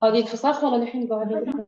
قضية فساخ ولا الحين قاعدين؟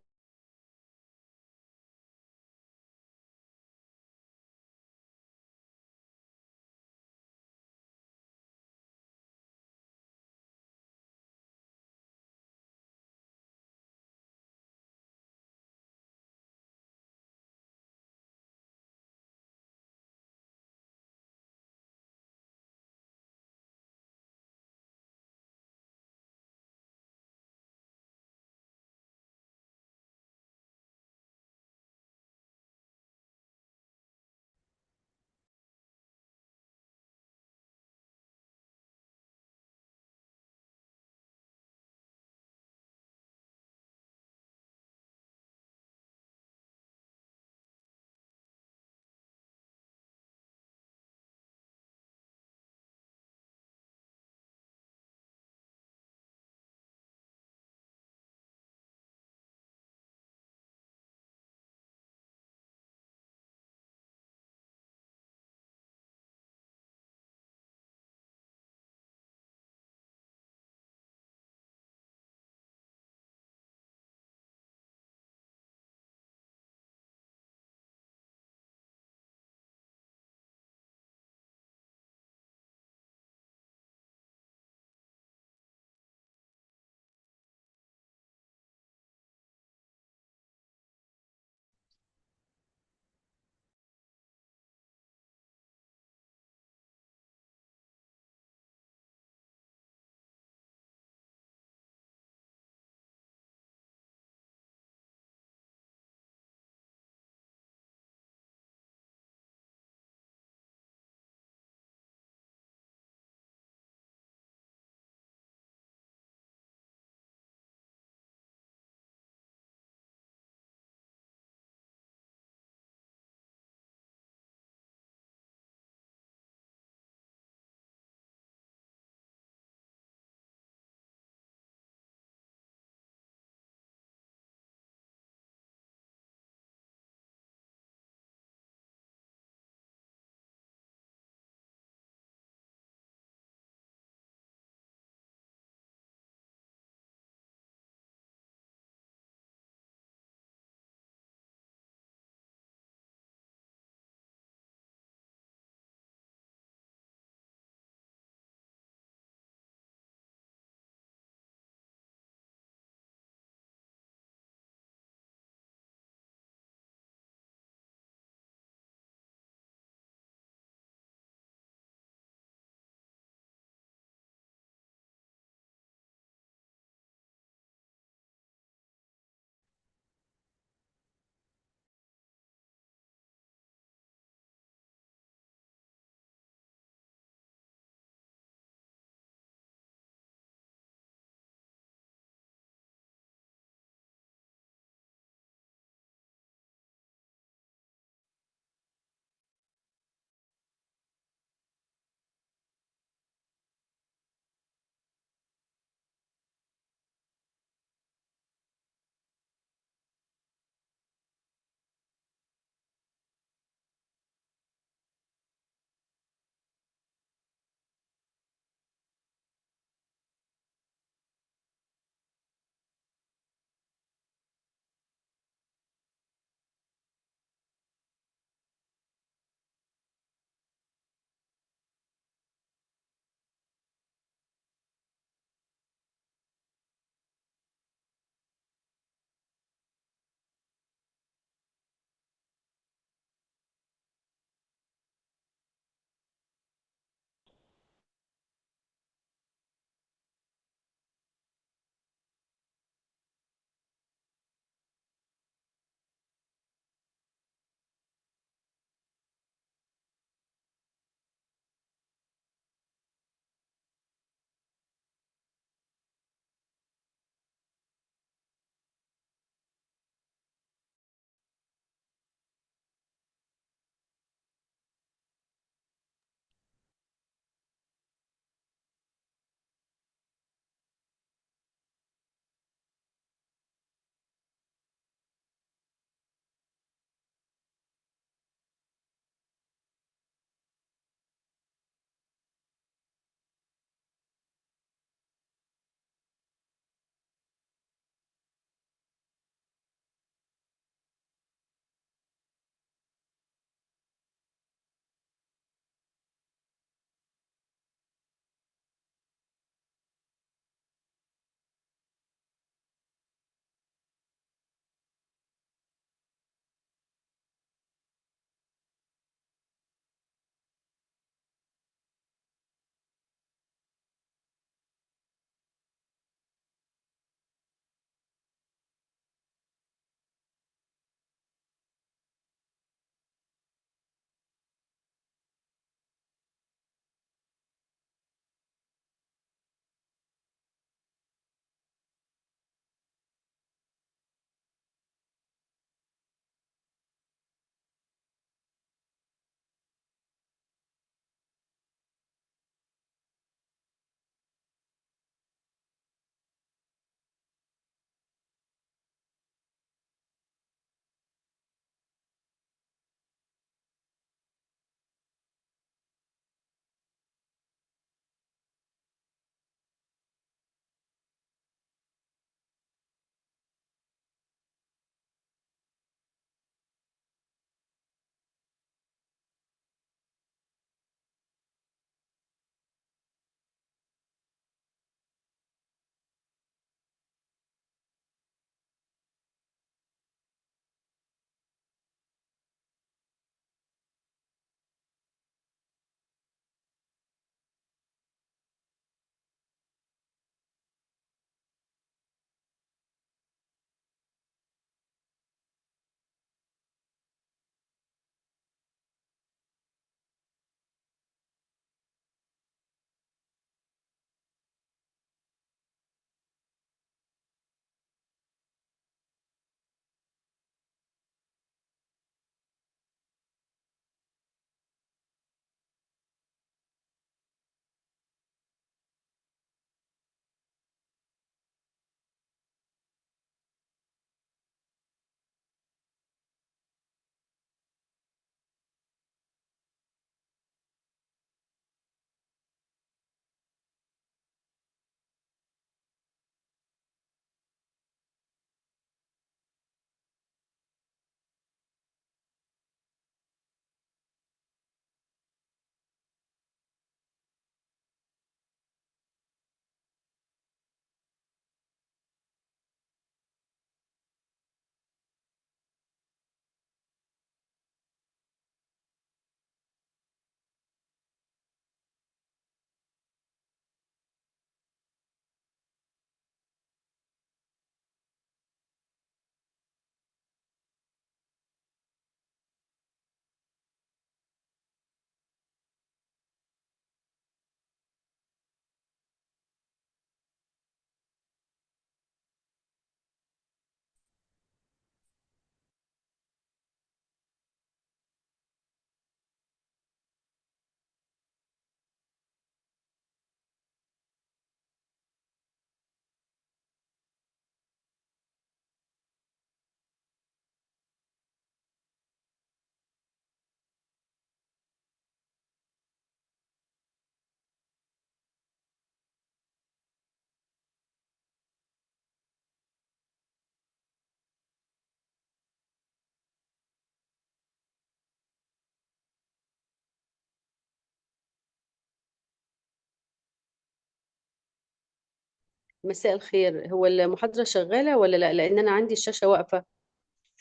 مساء الخير، هو المحاضرة شغالة ولا لا؟ لأن أنا عندي الشاشة واقفة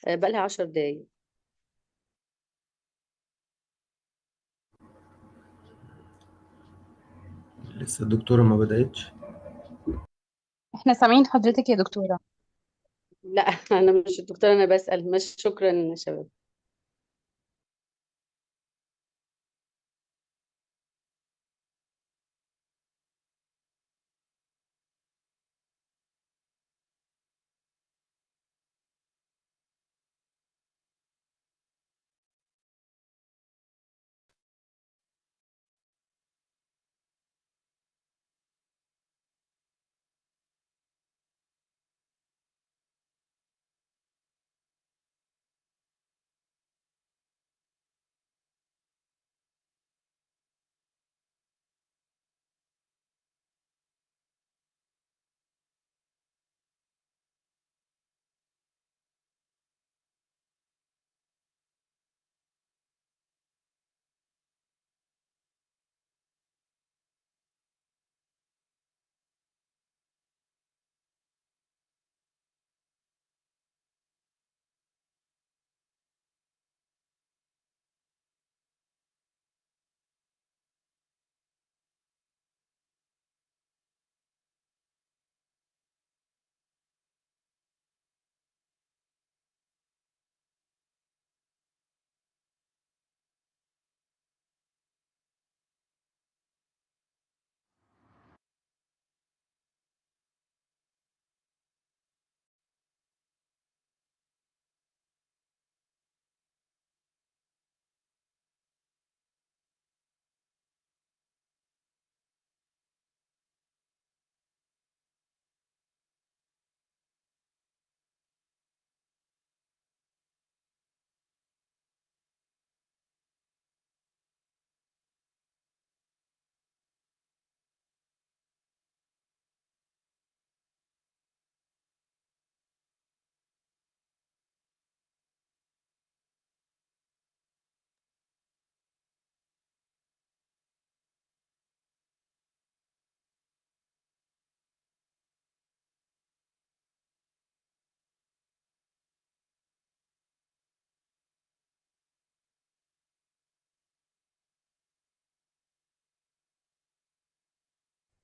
بقالها 10 دقايق. لسه الدكتورة ما بدأتش. احنا سامعين حضرتك يا دكتورة. لا أنا مش الدكتورة، أنا بسأل. مش شكرا يا شباب.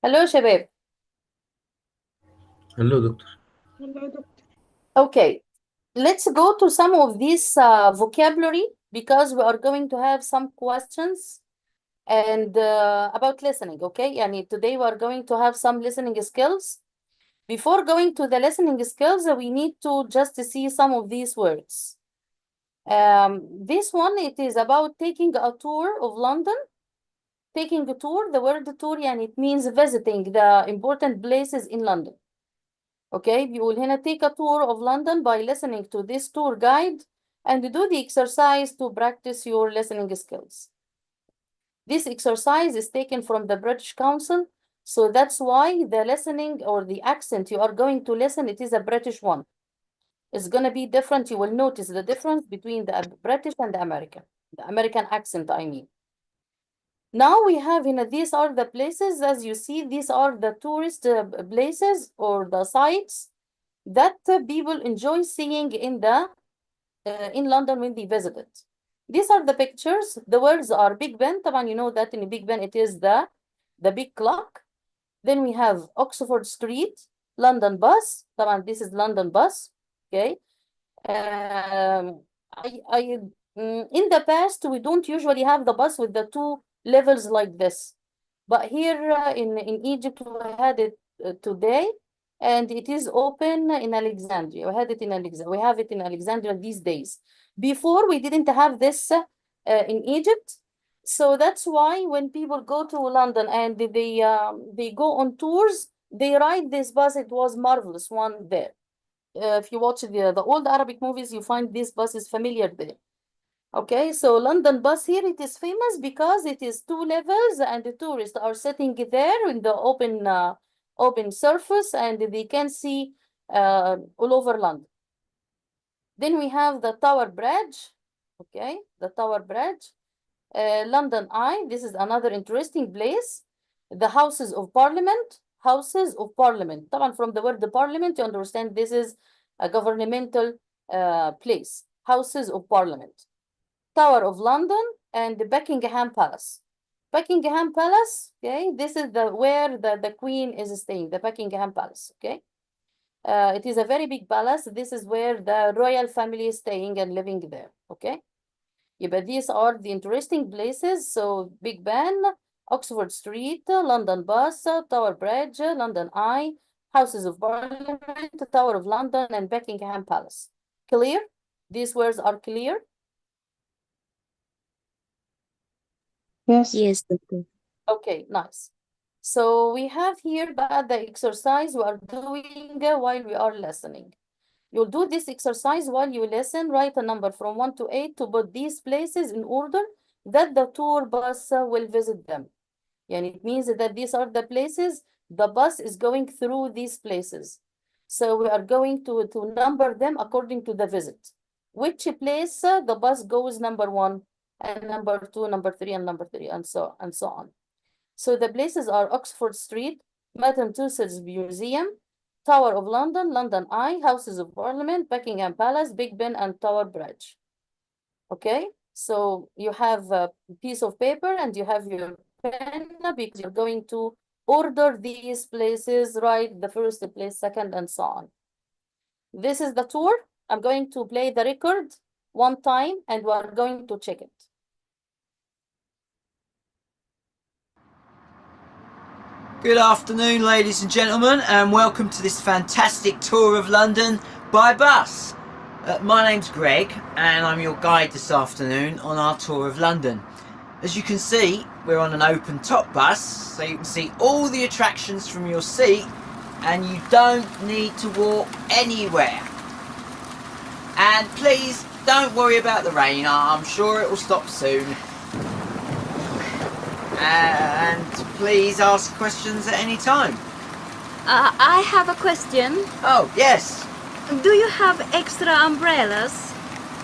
Hello, Shabab. هلو دكتور. Okay, let's go to some of these vocabulary because we are going to have some questions and about listening. Okay, yani today we are going to have some listening skills. Before going to the listening skills, we need to just see some of these words. This one, it is about taking a tour of London. Taking a tour, the word tour, yani it means visiting the important places in London. Okay, بيقول هنا take a tour of London by listening to this tour guide and do the exercise to practice your listening skills. This exercise is taken from the British Council, so that's why the listening or the accent you are going to listen, it is a British one. It's going to be different. You will notice the difference between the British and the American accent, I mean. Now we have, these are the places, as you see, these are the tourist places or the sites that people enjoy seeing in London when they visit it. These are the pictures. The words are Big Ben. طبعا you know that in Big Ben it is the big clock. Then we have Oxford Street, London bus. طبعا this is London bus. Okay. In the past we don't usually have the bus with the two levels like this, but here in Egypt we had it today. And it is open in Alexandria. We had it in Alexandria. We have it in Alexandria these days. Before, we didn't have this in Egypt. So that's why when people go to London and they go on tours, they ride this bus. It was marvelous one there. If you watch the old Arabic movies, you find this bus is familiar there. Okay, so London bus here, it is famous because it is two levels and the tourists are sitting there in the open surface and they can see all over London. Then we have the Tower Bridge. Okay, the Tower Bridge. London Eye, this is another interesting place. The Houses of Parliament. houses of parliament. طبعا from the word the parliament you understand this is a governmental place. Houses of parliament. Tower of London and the Buckingham Palace. Buckingham Palace, okay, this is where the Queen is staying, the Buckingham Palace, okay. It is a very big palace. This is where the royal family is staying and living there, okay. But these are the interesting places. So Big Ben, Oxford Street, London Bus, Tower Bridge, London Eye, Houses of Parliament, Tower of London, and Buckingham Palace. Clear? These words are clear? Yes. Yes, doctor. Okay, nice. So we have here the exercise we are doing while we are listening. You'll do this exercise while you listen. Write a number from 1 to 8 to put these places in order that the tour bus will visit them. And it means that these are the places the bus is going through these places. So we are going to number them according to the visit. Which place the bus goes number 1 and number 2, number 3, and number 3, and so on. So the places are Oxford Street, Massachusetts Museum, Tower of London, London Eye, Houses of Parliament, Buckingham Palace, Big Ben, and Tower Bridge. Okay, so you have a piece of paper and you have your pen because you're going to order these places, right? The first place, second, and so on. This is the tour. I'm going to play the record one time and we're going to check it. Good afternoon, ladies and gentlemen, and welcome to this fantastic tour of London by bus. My name's Greg, and I'm your guide this afternoon on our tour of London. As you can see, we're on an open top bus, so you can see all the attractions from your seat, and you don't need to walk anywhere. And please don't worry about the rain, I'm sure it will stop soon. And please ask questions at any time. I have a question. Oh, yes. Do you have extra umbrellas?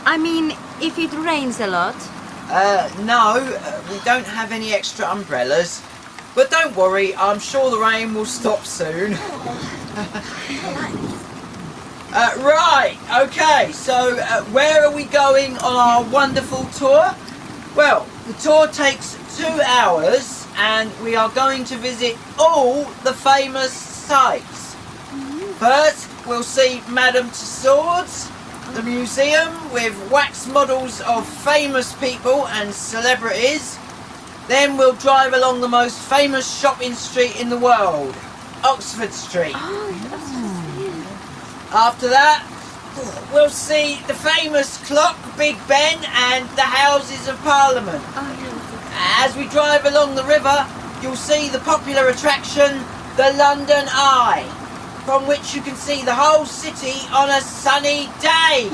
I mean, if it rains a lot. No, we don't have any extra umbrellas. But don't worry, I'm sure the rain will stop soon. Right, okay, so where are we going on our wonderful tour? Well, the tour takes 2 hours and we are going to visit all the famous sites. First, we'll see Madame Tussauds, the museum with wax models of famous people and celebrities. Then we'll drive along the most famous shopping street in the world, Oxford Street. After that, we'll see the famous clock, Big Ben, and the Houses of Parliament. As we drive along the river, you'll see the popular attraction, the London Eye, from which you can see the whole city on a sunny day.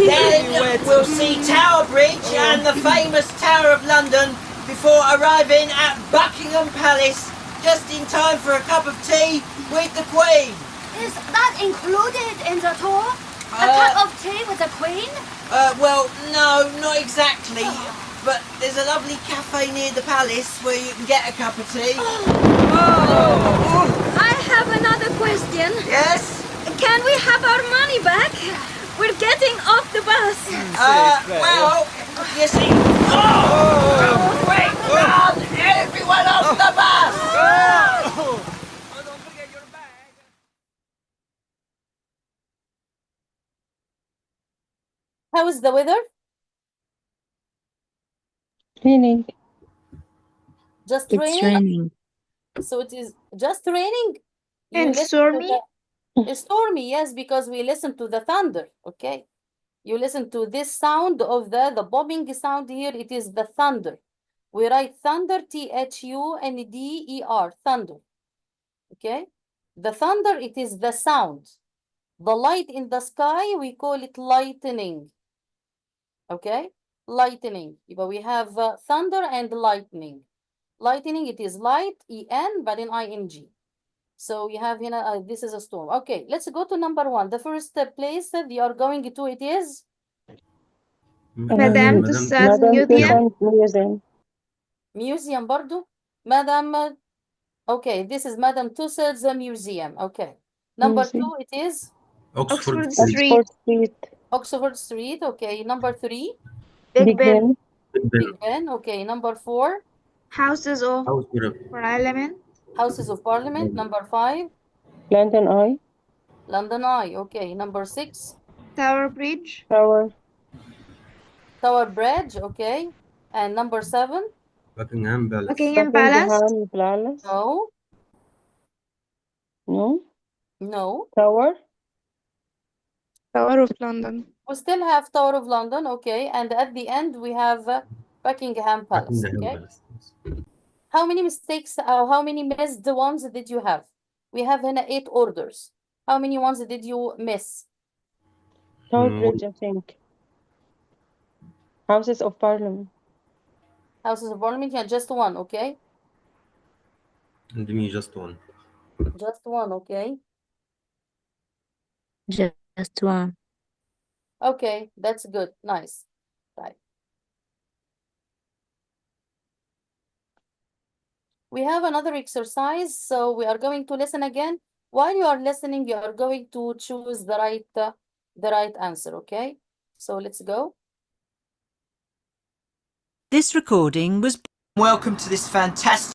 Then we'll see Tower Bridge and the famous Tower of London before arriving at Buckingham Palace just in time for a cup of tea with the Queen. Is that included in the tour? A cup of tea with the Queen? Well, no, not exactly. But there's a lovely cafe near the palace where you can get a cup of tea. I have another question. Yes? Can we have our money back? We're getting off the bus. Well, you see... Oh! Quick, run! Everyone off the bus! Oh, don't forget your bag. How is the weather? Raining. Just It's raining? raining. So it is just raining? You And listen to stormy? It's stormy, yes, because we listen to the thunder, okay? You listen to this sound of the bombing sound here, it is the thunder. We write thunder, Thunder, thunder, okay? The thunder, it is the sound. The light in the sky, we call it lightning, okay? Lightning. But we have thunder and lightning. Lightning, it is light, E-N, but in I-N-G. So you have, this is a storm. Okay, let's go to number 1. The first place that you are going to, it is? Madame Madame Tussauds Museum. Museum. Museum برضو. Madam, okay, this is Madam Tussauds Museum. Okay. Number Museum. 2, it is Oxford Oxford Street. Street. Oxford Street. Okay. Number 3, Big Ben. Big Ben. Big Ben. Okay. Number 4, Houses of House Arab. Parliament. Houses of Parliament. Number 5, London Eye. London Eye. Okay. Number 6, Tower Bridge. Tower. Tower Bridge. Okay. And number 7, Buckingham Palace. Buckingham Palace. Buckingham Palace. no, No. no. Tower. Tower of London. We still have Tower of London. Okay. And at the end, we have Buckingham Palace. Buckingham Okay. Palace. How many mistakes, how many missed ones did you have? We have in 8 orders. How many ones did you miss? Tower No. Bridge, I think. Houses of Parliament. Houses of Parliament, yeah, just one, okay? And me just one. Just one, okay? Just one. Okay, that's good. Nice. Right. We have another exercise, so we are going to listen again. While you are listening, you are going to choose the right answer, okay? So let's go. This recording was. Welcome to this fantastic.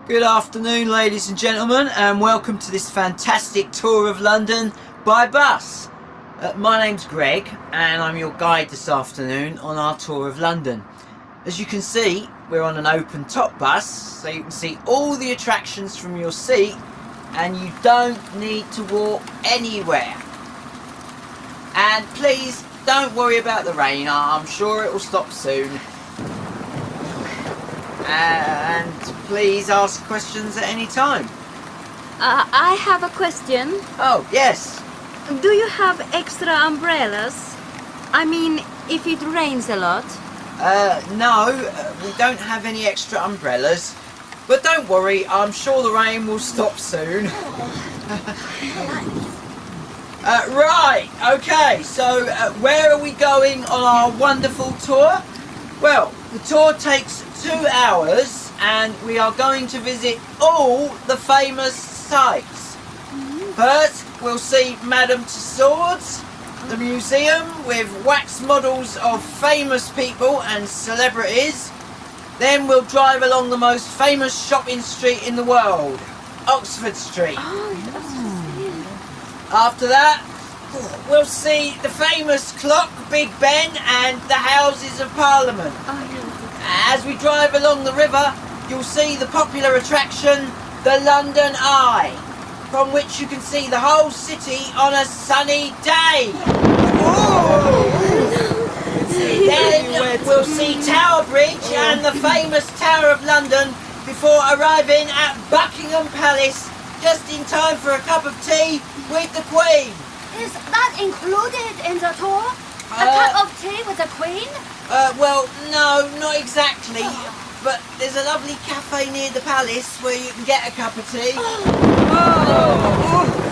Good afternoon, ladies and gentlemen, and welcome to this fantastic tour of London by bus. My name's Greg, and I'm your guide this afternoon on our tour of London. As you can see, we're on an open top bus, so you can see all the attractions from your seat, and you don't need to walk anywhere. And please don't worry about the rain, I'm sure it will stop soon. And please ask questions at any time. I have a question. Oh, yes. Do you have extra umbrellas? I mean, if it rains a lot. No, we don't have any extra umbrellas. But don't worry, I'm sure the rain will stop soon. Right, okay, so where are we going on our wonderful tour? Well, the tour takes 2 hours and we are going to visit all the famous sites. First, we'll see Madame Tussauds, the museum with wax models of famous people and celebrities. Then we'll drive along the most famous shopping street in the world, Oxford Street. After that, we'll see the famous clock, Big Ben, and the Houses of Parliament. As we drive along the river, you'll see the popular attraction, the London Eye, from which you can see the whole city on a sunny day. Then we'll see Tower Bridge and the famous Tower of London before arriving at Buckingham Palace just in time for a cup of tea with the Queen. Is that included in the tour? A cup of tea with the Queen? Well, no, not exactly. But there's a lovely cafe near the palace where you can get a cup of tea.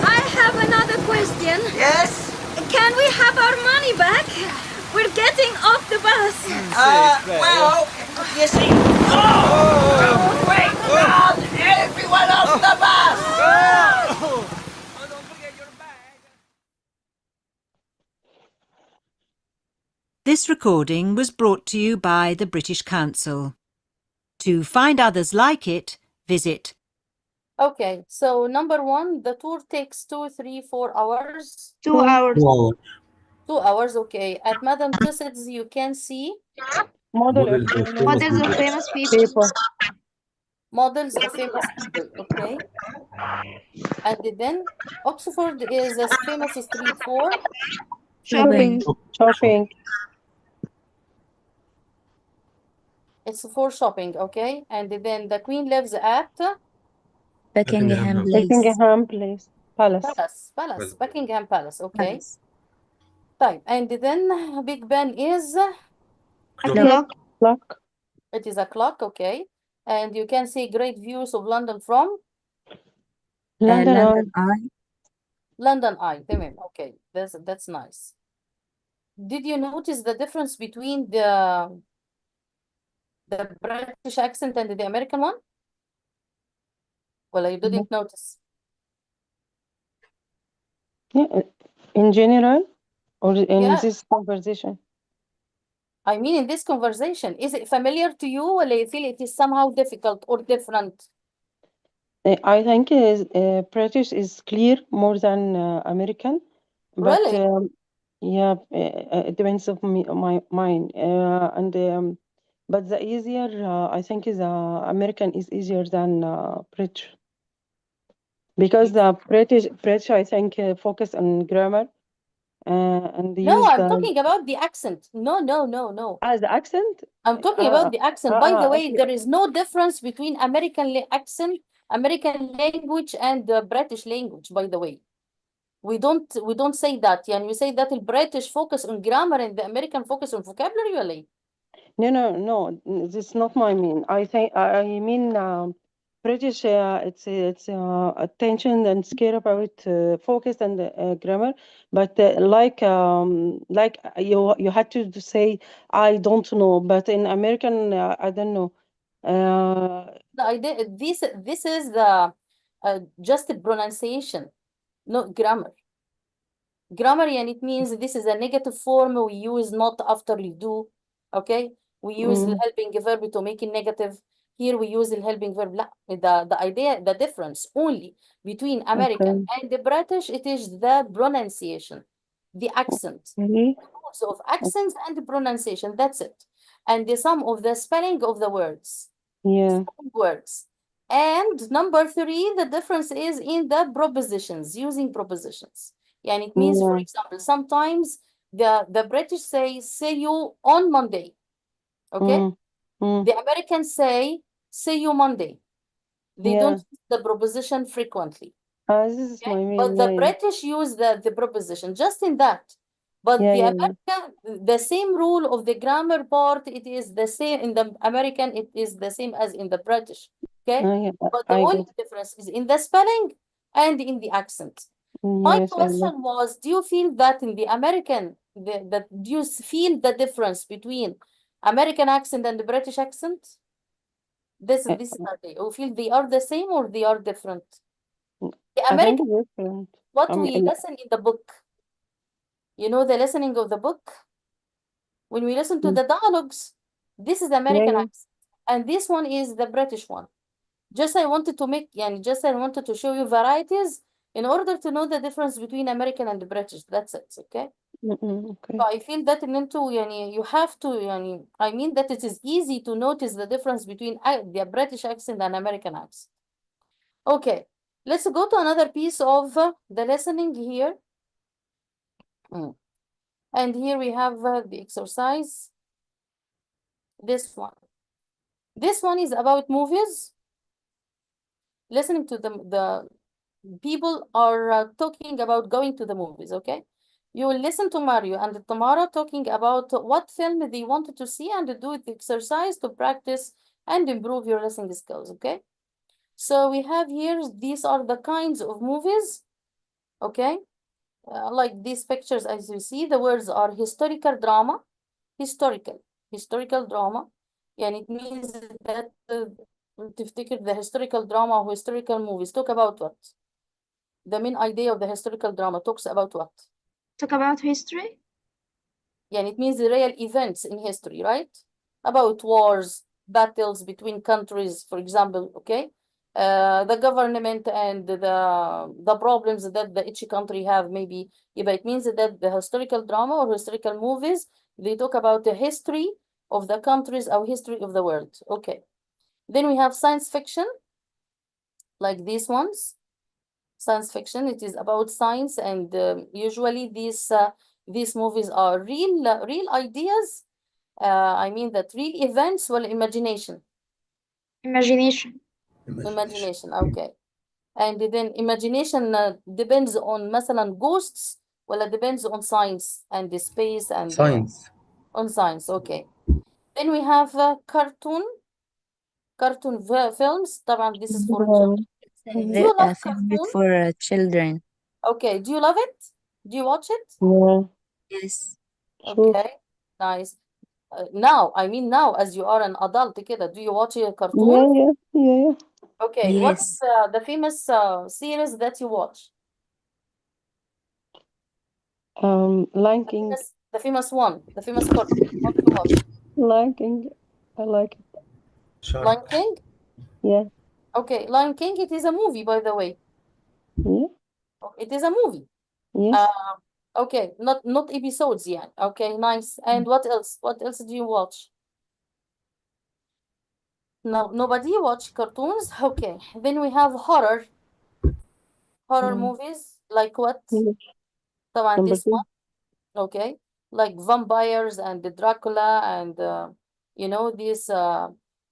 I have another question. Yes? Can we have our money back? We're getting off the bus. Well, you see... Oh! Quick, run! Everyone off the bus! Oh, don't forget your bag. This recording was brought to you by the British Council. To find others like it, visit. Okay, so number 1, the tour takes 2, 3, 4 hours. 2 hours. 2 hours. 2 hours, okay. At Madame Tussauds, you can see Model Models of famous people. people. models of famous people, okay? And then Oxford is a famous street for Shopping. Shopping. it's for shopping, okay? And then the Queen lives at Buckingham Buckingham Palace. Palace, Buckingham Palace, okay? Right, and then Big Ben is Clock. Clock. it is a clock, okay? And you can see great views of London from London Eye. London Eye. تمام, okay, that's nice. Did you notice the difference between the The British accent and the American one? Well, you didn't notice. Yeah, in general or in Yeah. this conversation? I mean, in this conversation, is it familiar to you, or you feel it is somehow difficult or different? I think British is clear more than American, but Really? yeah, it depends of me, my mine. But the easier I think is American is easier than British because the British I think focus on grammar and No, use I'm the talking about the accent. No. the accent. I'm talking about the accent. By the way, there is no difference between American accent, American language, and the British language, by the way. We don't say that. يعني we say that the British focus on grammar and the American focus on vocabulary ولا No, this is not my mean. I think I mean British. It's attention and care about focus and grammar. But like you had to say I don't know. But in American, I don't know. The idea this is the just the pronunciation, not grammar. Grammar, and it means this is a negative form. We use not after you do. Okay, we use the helping verb to make it negative. Here we use the helping verb. لا, the idea, the difference only between American and the British, it is the pronunciation, the accent, the rules of accents and the pronunciation. That's it, and the sum of the spelling of the words. Yeah. Words. And number 3, the difference is in the prepositions, using prepositions. And it means, for example, sometimes the British say, see you on Monday. Okay? The Americans say, see you Monday. They don't use the preposition frequently. This is my mean. But the British use the preposition just in that. But the American, the same rule of the grammar part, it is the same in the American, it is the same as in the British. Okay? But the only difference is in the spelling and in the accent. My question was, do you feel that in the American, do you feel the difference between American accent and the British accent? This is the you feel they are the same or they are different? The American, different. what we listen in the book, you know, the listening of the book, when we listen to the dialogues, this is the American accent, and this one is the British one. Just I wanted to show you varieties in order to know the difference between American and the British. That's it, okay? So I feel that you have to, I mean that it is easy to notice the difference between the British accent and American accent. Okay, let's go to another piece of the listening here. And here we have the exercise. This one. This one is about movies. Listening to the people are talking about going to the movies, okay? You will listen to Mario and Tamara talking about what film they wanted to see and do the exercise to practice and improve your listening skills, okay? So we have here, these are the kinds of movies, okay? Like these pictures, as you see, the words are historical drama, historical drama. And it means that تفتكر the historical drama or historical movies talk about what? The main idea of the historical drama talks about what? Talk about history? Yeah, it means the real events in history, right? About wars, battles between countries, for example, okay? The government and the problems that each country have, maybe. Yeah, but it means that the historical drama or historical movies, they talk about the history of the countries or history of the world. Okay. Then we have science fiction, like these ones. Science fiction, it is about science, and usually these movies are real ideas. I mean that real events or imagination. Imagination. Imagination, okay. And then imagination depends on مثلا ghosts, well, depends on science and the space and Science. on science, okay. Then we have cartoon films. طبعا this is for children. Do you love cartoon? For children. Okay, do you love it? Do you watch it? Yeah. Yes. Okay, nice. Now, I mean now, as you are an adult كده, do you watch a Yeah, cartoon? yeah. Okay, what's Yes. the famous series that you watch? Lion The King. famous one, the famous cartoon. What do you watch? Lion King. I like it. Lion King? Yeah. Okay, Lion King, it is a movie, by the way. Yeah. It is a movie. Yes. Okay, not episodes yet. Okay, nice. And what else? What else do you watch? No, nobody watch cartoons? Okay, then we have horror movies. Like what? Yeah. طبعا Number this 2. one. Okay, like vampires and the Dracula and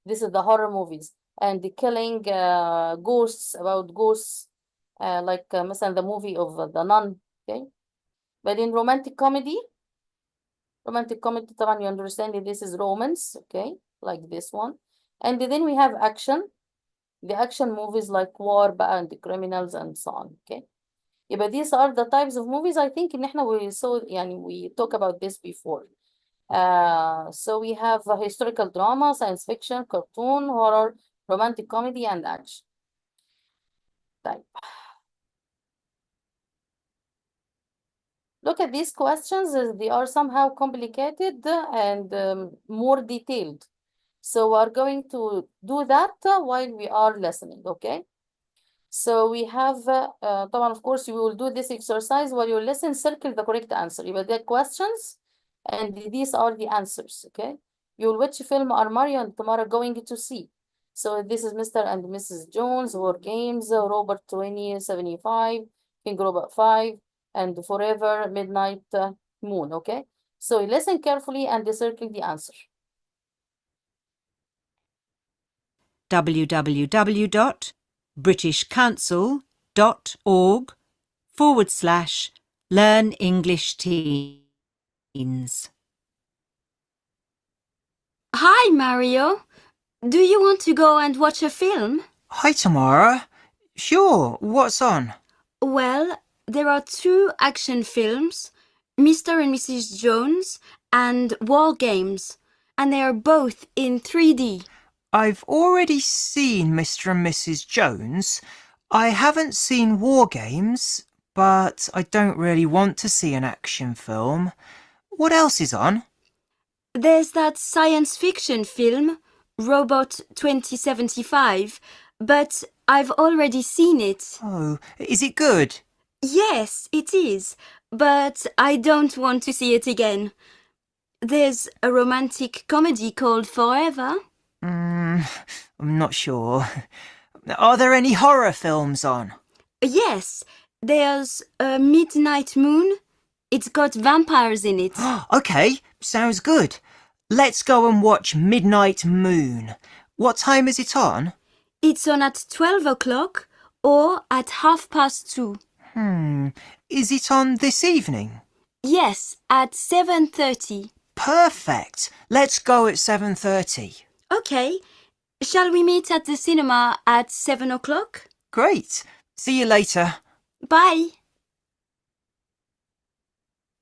this is the horror movies and the killing ghosts, about ghosts, like مثلا the movie of the Nun. Okay, but in romantic comedy طبعا you understand that this is romance. Okay, like this one. And then we have action, the action movies like war بقى and the criminals and so on. Okay, but these are the types of movies. I think إن احنا we talk about this before. So we have historical drama, science fiction, cartoon, horror, romantic comedy, and action. طيب. Look at these questions, they are somehow complicated and more detailed. So we are going to do that while we are listening, okay? So we have, طبعا of course, you will do this exercise while you listen, circle the correct answer. يبقى the questions and these are the answers, okay? Which film are Mario and Tamara going to see? So this is Mr. and Mrs. Jones, War Games, Robert 2075, King Robert 5, and Forever Midnight Moon, okay? So listen carefully and circle the answer. www.britishcouncil.org/learn-english-teens. Hi, Mario. Do you want to go and watch a film? Hi, Tamara. Sure, what's on? Well, there are 2 action films, Mr. and Mrs. Jones and War Games, and they are both in 3D. I've already seen Mr. and Mrs. Jones. I haven't seen War Games, but I don't really want to see an action film. What else is on? There's that science fiction film, Robot 2075, but I've already seen it. Oh, is it good? Yes, it is, but I don't want to see it again. There's a romantic comedy called Forever. I'm not sure. Are there any horror films on? Yes, there's a Midnight Moon. It's got vampires in it. Okay, sounds good. Let's go and watch Midnight Moon. What time is it on? It's on at 12 o'clock or at 2:30. Is it on this evening? Yes, at 7:30. Perfect. Let's go at 7:30. Okay. Shall we meet at the cinema at 7 o'clock? Great. See you later. Bye.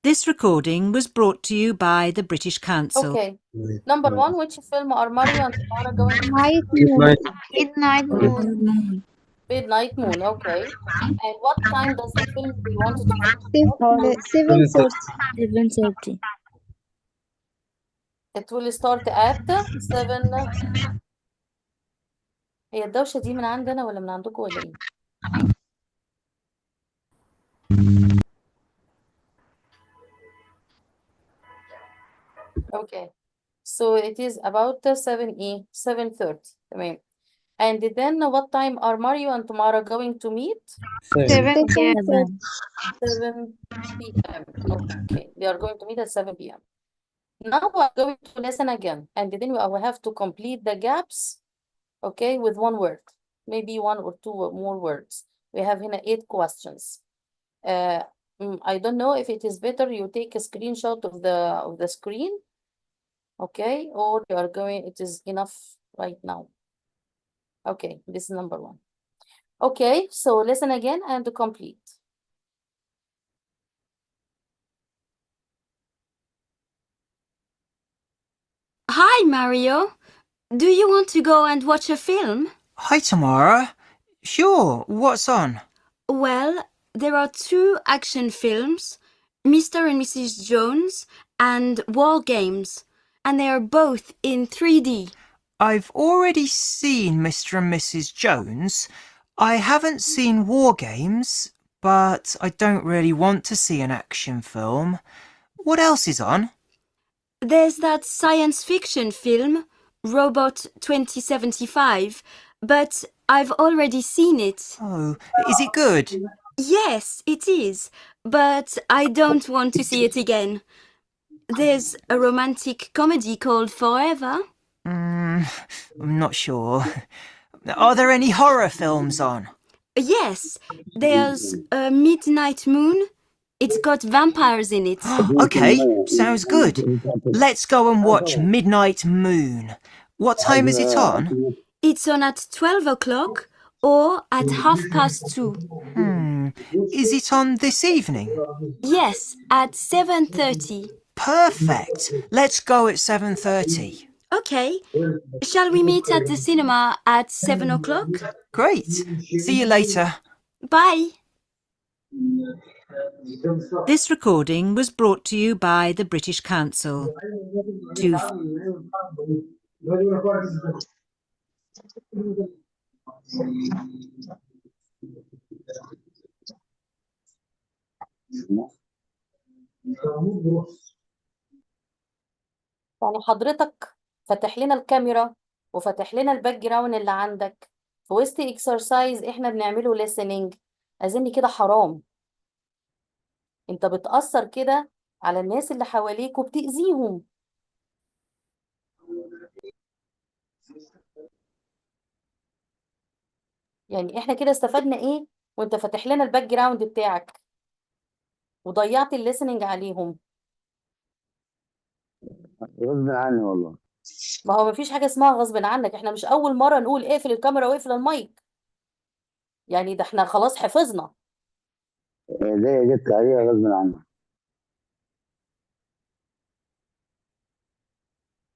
This recording was brought to you by the British Council. Okay. Number 1, which film are Mario and Tamara going to Midnight Moon. Midnight Moon, okay. And what time does the film they wanted to 7:30. It will start at 7. هي الدوشة دي من عندنا ولا من عندكم ولا ايه؟ Okay. So it is about 7:30. تمام. And then what time are Mario and Tamara going to meet? 7 p.m. 7 p.m. Okay, they are going to meet at 7 p.m. Now we are going to listen again, and then we will have to complete the gaps, okay, with one word, maybe 1 or 2 more words. We have here 8 questions. I don't know if it is better you take a screenshot of the screen, okay, or you are going. It is enough right now. Okay, this is number 1. Okay, so listen again and complete. Hi, Mario. Do you want to go and watch a film? Hi, Tamara. Sure, what's on? Well, there are two action films, Mr. and Mrs. Jones and War Games, and they are both in 3D. I've already seen Mr. and Mrs. Jones. I haven't seen War Games, but I don't really want to see an action film. What else is on? There's that science fiction film, Robot 2075, but I've already seen it. Oh, is it good? Yes, it is, but I don't want to see it again. There's a romantic comedy called Forever. I'm not sure. Are there any horror films on? Yes, there's a Midnight Moon. It's got vampires in it. Okay, sounds good. Let's go and watch Midnight Moon. What time is it on? It's on at 12 o'clock or at 2:30. Is it on this evening? Yes, at 7:30. Perfect. Let's go at 7:30. Okay. Shall we meet at the cinema at 7 o'clock? Great. See you later. Bye. This recording was brought to you by the British Council. To يعني حضرتك فاتح لنا الكاميرا وفاتح لنا الباك جراوند اللي عندك في وسط اكسرسايز احنا بنعمله listening. اظن كده حرام. انت بتأثر كده على الناس اللي حواليك وبتأذيهم. يعني احنا كده استفدنا ايه وانت فاتح لنا الباك جراوند بتاعك وضيعت الليسننج عليهم؟ غصب عني والله. ما هو مفيش حاجة اسمها غصب عنك، احنا مش أول مرة نقول اقفل الكاميرا واقفل المايك. يعني ده احنا خلاص حفظنا. دي جت عليها غصب عني.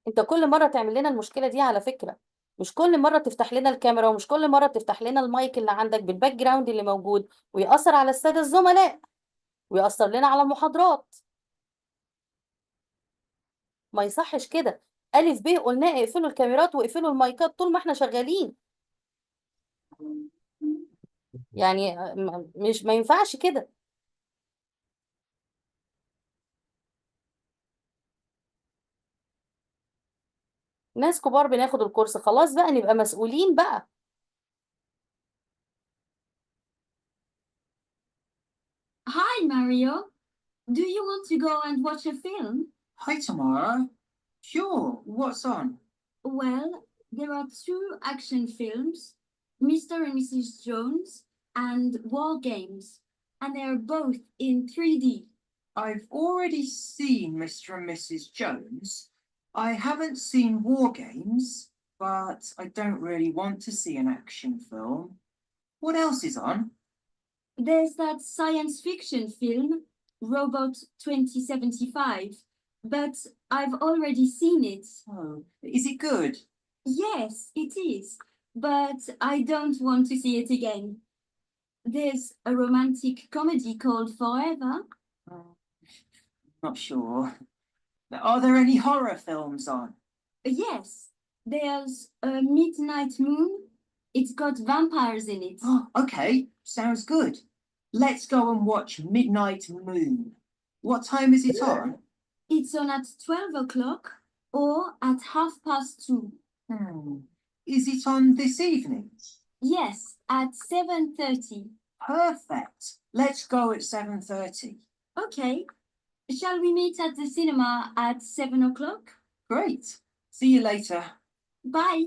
انت كل مرة تعمل لنا المشكلة دي على فكرة. مش كل مرة تفتح لنا الكاميرا ومش كل مرة تفتح لنا المايك اللي عندك بالباك جراوند اللي موجود ويأثر على السادة الزملاء ويأثر لنا على المحاضرات. ما يصحش كده. ألف ب قلنا اقفلوا الكاميرات واقفلوا المايكات طول ما احنا شغالين. يعني مش ما ينفعش كده. ناس كبار بناخد الكورس، خلاص بقى نبقى مسؤولين بقى. Hi, Mario. Do you want to go and watch a film? Hi, Tamara. Sure, what's on? Well, there are two action films, Mr. and Mrs. Jones and War Games, and they are both in 3D. I've already seen Mr. and Mrs. Jones. I haven't seen War Games, but I don't really want to see an action film. What else is on? There's that science fiction film, Robot 2075, but I've already seen it. Oh, is it good? Yes, it is, but I don't want to see it again. There's a romantic comedy called Forever. Not sure. Are there any horror films on? Yes, there's a Midnight Moon. It's got vampires in it. Okay, sounds good. Let's go and watch Midnight Moon. What time is it on? It's on at 12 o'clock or at 2:30. Is it on this evening? Yes, at 7:30. Perfect. Let's go at 7:30. Okay. Shall we meet at the cinema at 7 o'clock? Great. See you later. Bye.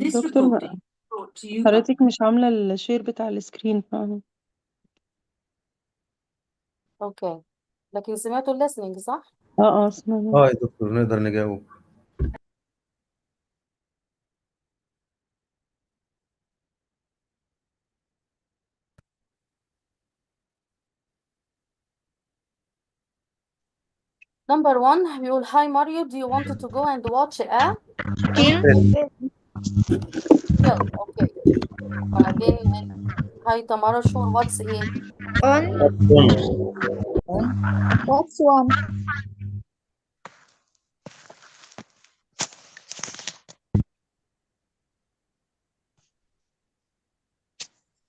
This دكتور recording brought to you by حضرتك مش عاملة الشير بتاع السكرين اوكي، لكن سمعتوا الليسننج صح؟ اسمعنا. يا دكتور نقدر نجاوب. Number 1 بيقول hi Mario, do you want to go and watch a film? Okay. بعدين hi Tamara, sure, what's ايه؟ What's one?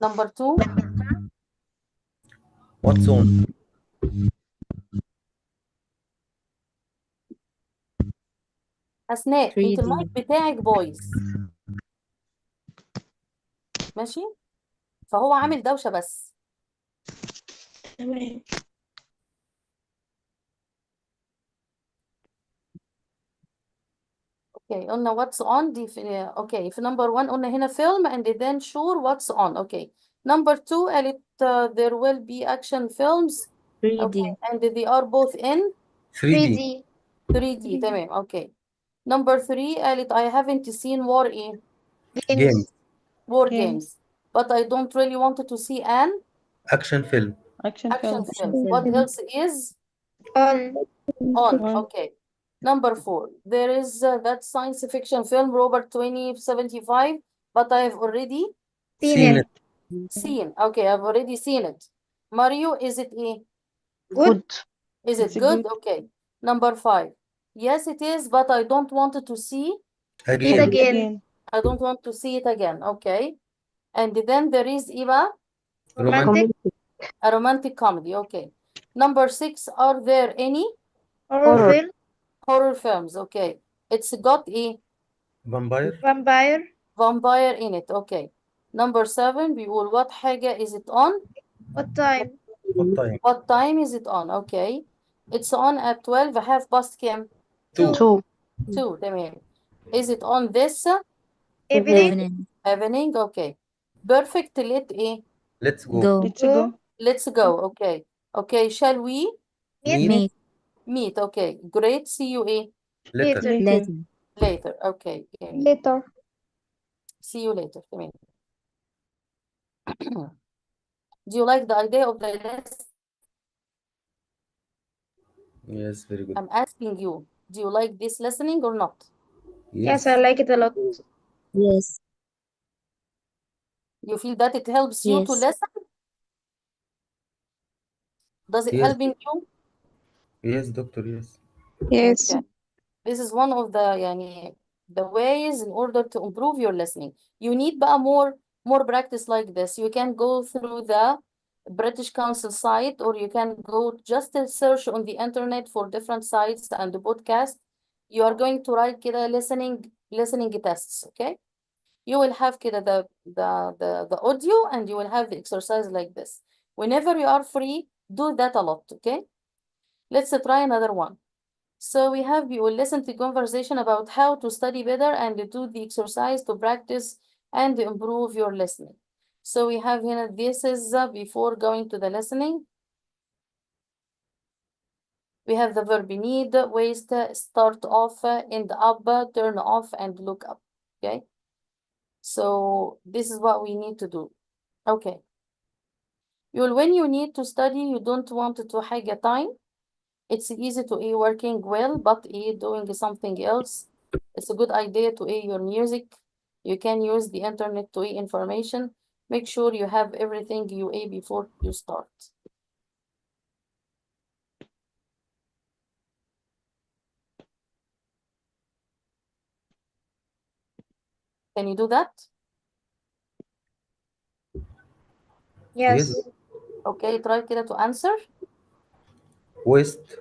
Number 2 What's on? أسناء، انت 3D. المايك بتاعك بايظ، ماشي؟ فهو عامل دوشة بس. تمام. اوكي قلنا what's on دي في اوكي في number 1 قلنا هنا film and then sure what's on. اوكي number 2 قالت there will be action films. 3D. okay and they are both in 3D 3D. تمام. اوكي number 3 قالت I haven't seen war ايه game war games but I don't really want to see an action film Action action film. film. What else is On. on? On. Okay. Number 4, there is that science fiction film Robert 2075, but I've already seen it seen. Okay, I've already seen it. Mario, is it a Good. is it It's good? good. Okay. Number 5, yes it is, but I don't want to see. It again again. I don't want to see it again. Okay. And then there is Eva, romantic a romantic comedy. Okay. Number 6, are there any Horror film. horror films? Okay. It's got a vampire Vampire. vampire in it. Okay. Number 7 بيقول what حاجة is it on? What time? what time What time is it on? Okay. It's on at 12 half past كام؟ 2 2. تمام. Is it on this Evening. evening? Okay. Perfect. Let ايه؟ let's go Let's go. Let's go. Okay. Okay. Shall we meet meet? Okay. Great. See you ايه؟ later Later. Later. Okay. جميل. Later. See you later. تمام. Do you like the idea of the lesson? yes very good I'm asking you, do you like this listening or not? Yes, I like it a lot. Yes. You feel that it helps you to Yes. listen? Does it yes helping you? yes doctor yes Yes. Okay. This is one of the يعني the ways in order to improve your listening. You need بقى more practice like this. You can go through the British Council site, or you can go just search on the internet for different sites and the podcast. You are going to write كده listening tests. Okay. You will have كده the audio, and you will have the exercise like this. Whenever you are free, do that a lot. Okay. Let's try another one. So we have, we will listen to conversation about how to study better and do the exercise to practice and improve your listening. So we have here, this is before going to the listening. We have the verb need, waste, start off, end up, turn off, and look up. Okay. So this is what we need to do. Okay. When you need to study, you don't want to حاجة time. It's easy to working well, but doing something else. It's a good idea to your music. You can use the internet to information. Make sure you have everything you before you start. Can you do that? Yes. Okay, try كده to answer. waste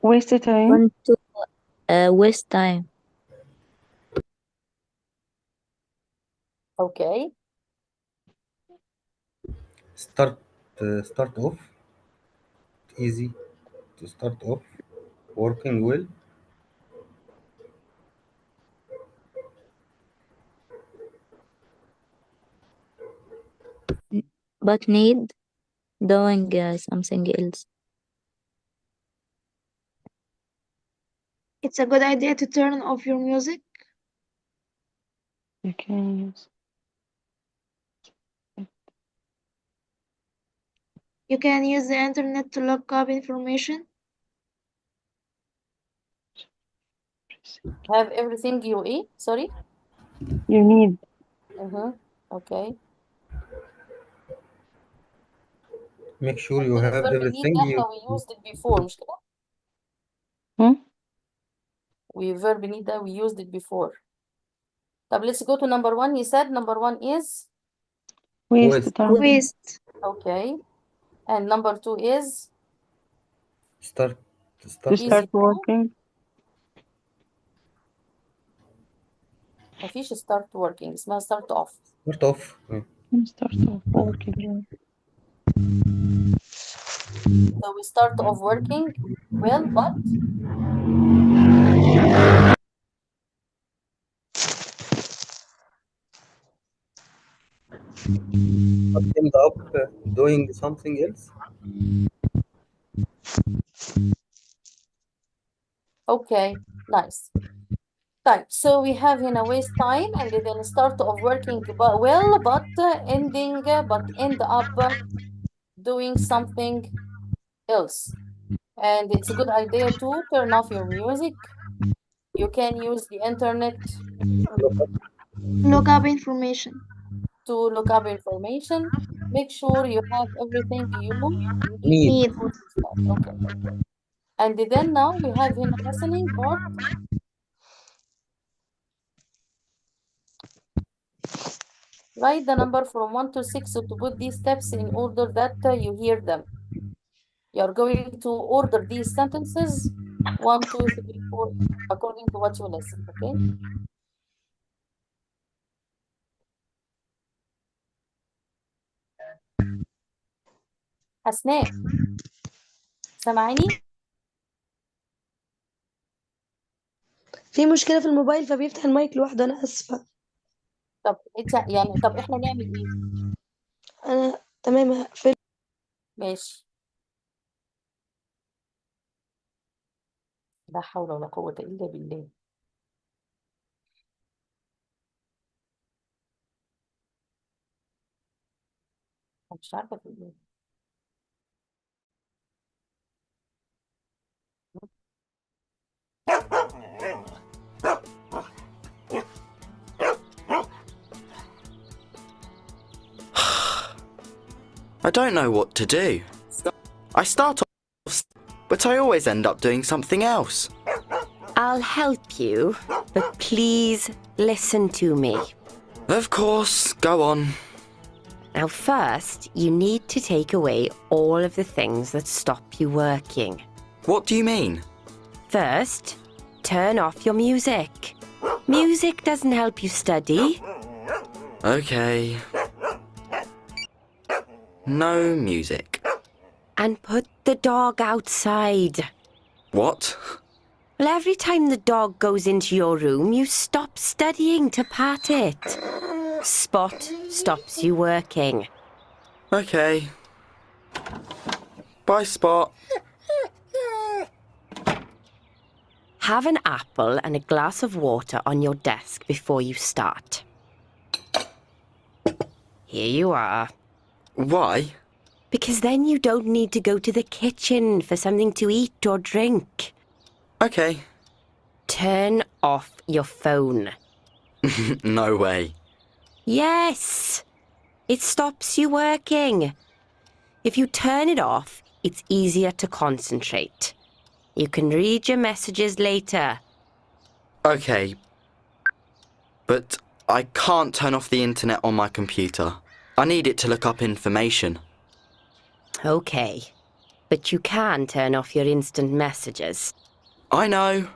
Waste the time. Want to waste time. Okay. start off easy to start off working well But need doing something else. It's a good idea to turn off your music. You can use. You can use the internet to look up information. Have everything you eat? Sorry? You need. Okay. Make sure you have verb need everything ده you احنا we used it before مش كده؟ We verb need ده we used it before. طب let's go to number one. He said number one is Waste time. Waste. okay. And number two is start To easy start to working. مفيش start working اسمها start off. start off. Start off working. So we start off working well, but But end up doing something else. okay, nice. Right, so we have in a waste time and then start of working but well, but ending, but end up doing something else. And it's a good idea to turn off your music. You can use the internet Look up information. to look up information. Make sure you have everything you Need. Need. before you start. Okay. And then now we have in a listening part. Write the number from 1 to 6 to put these steps in order that you hear them. You're going to order these sentences 1, 2, 3, 4 according to what you listen, okay? أسماء سامعاني؟ في مشكلة في الموبايل فبيفتح المايك لوحده، أنا آسفة. طب انت يعني طب احنا نعمل ايه؟ أنا تمام هقفل. ماشي. لا حول ولا قوة إلا بالله. مش عارفة في ايه. I don't know what to do. I start off, but I always end up doing something else. I'll help you, but please listen to me. Of course, go on. Now first, you need to take away all of the things that stop you working. What do you mean? First, turn off your music. Music doesn't help you study. Okay. No music. And put the dog outside. What? Well, every time the dog goes into your room, you stop studying to pat it. Spot stops you working. Okay. Bye, Spot. Have an apple and a glass of water on your desk before you start. Here you are. Why? Because then you don't need to go to the kitchen for something to eat or drink. Okay. Turn off your phone. No way. Yes! It stops you working. If you turn it off, it's easier to concentrate. You can read your messages later. Okay. But I can't turn off the internet on my computer. I need it to look up information. Okay. But you can turn off your instant messages. I know.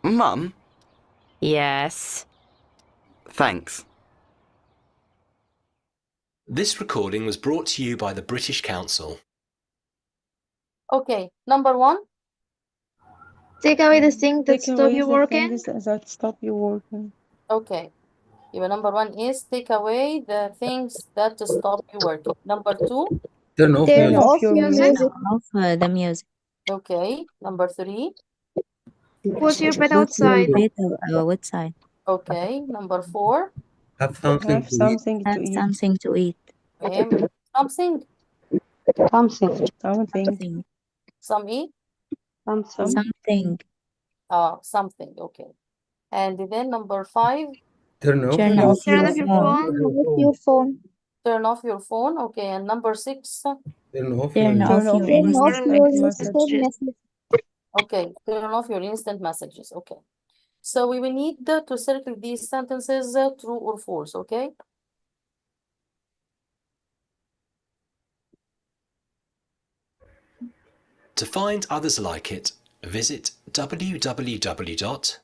Mum? Yes? Thanks. This recording was brought to you by the British Council. Okay, number one. Take away the thing that Take stop away you the working. things that stop you working. Okay. Your number one is take away the things that stop you working. Number two. Turn off Turn music. off music. Off the music. Okay. Number three. Put your pet Put your outside. pet outside. Okay. Number four. Have something Have to eat. something to Have eat. something to eat. Something. Something. Something. Some eat. Some. Something. something. Okay. And then number 5. Turn off. Turn off Turn your off your phone. phone. Turn off your phone. Okay. And number 6. Turn off Turn your off your Turn off instant your messages. instant message. Okay. Turn off your instant messages. Okay. So we will need to circle these sentences true or false. Okay. To find others like it, visit www.british.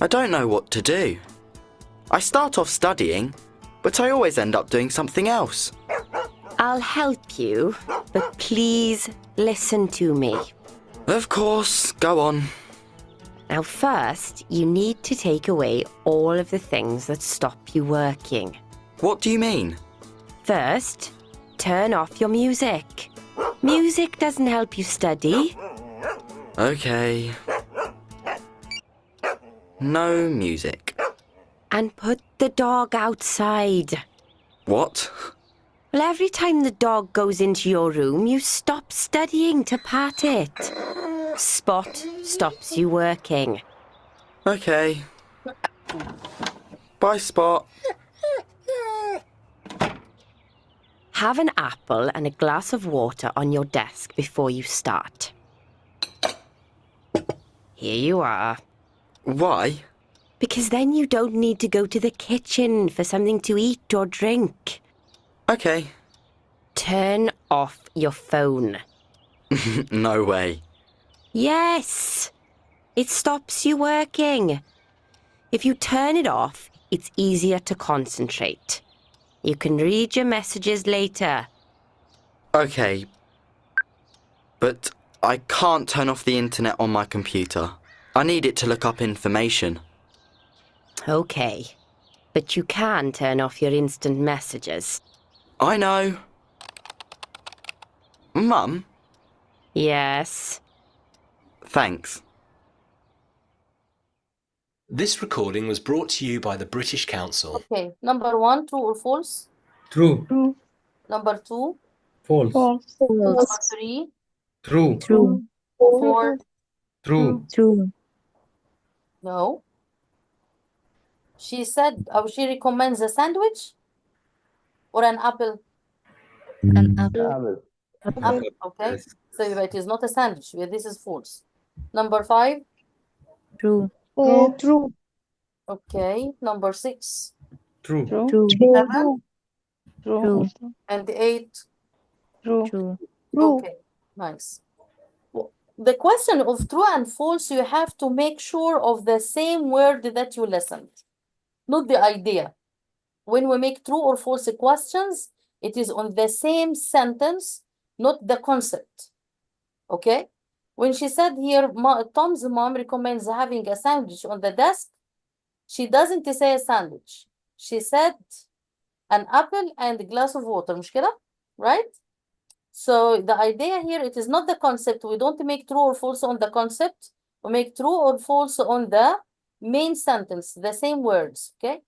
I don't know what to do. I start off studying, but I always end up doing something else. I'll help you, but please listen to me. Of course, go on. Now first, you need to take away all of the things that stop you working. What do you mean? First, turn off your music. Music doesn't help you study. Okay. No music. And put the dog outside. What? Well, every time the dog goes into your room, you stop studying to pat it. Spot stops you working. Okay. Bye, Spot. Have an apple and a glass of water on your desk before you start. Here you are. Why? Because then you don't need to go to the kitchen for something to eat or drink. Okay. Turn off your phone. No way. Yes! It stops you working. If you turn it off, it's easier to concentrate. You can read your messages later. Okay. But I can't turn off the internet on my computer. I need it to look up information. Okay. But you can turn off your instant messages. I know. Mum? Yes. Thanks. This recording was brought to you by the British Council. Okay. Number 1, true or false? True. Number 2. False. Number 3. True. True. 4. True. True. No. She said, she recommends a sandwich or an apple? An apple. Apple. Apple. Okay. Yes. So it is not a sandwich. This is false. Number 5. True. True. Okay. Number 6. True. True. 7. True. And 8. True. Okay. Nice. The question of true and false, you have to make sure of the same word that you listened, not the idea. When we make true or false questions, it is on the same sentence, not the concept. Okay? When she said here, Tom's mom recommends having a sandwich on the desk, she doesn't say a sandwich. She said an apple and a glass of water, مش كده? Right? So the idea here, it is not the concept. We don't make true or false on the concept. We make true or false on the main sentence, the same words, okay?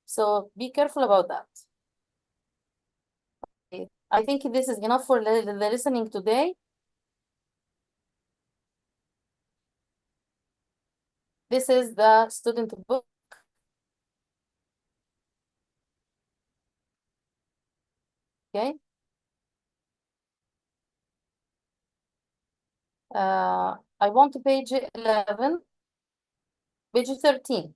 So be careful about that. Okay. I think this is enough for the listening today. This is the student book. Okay. I want page 11, page 13.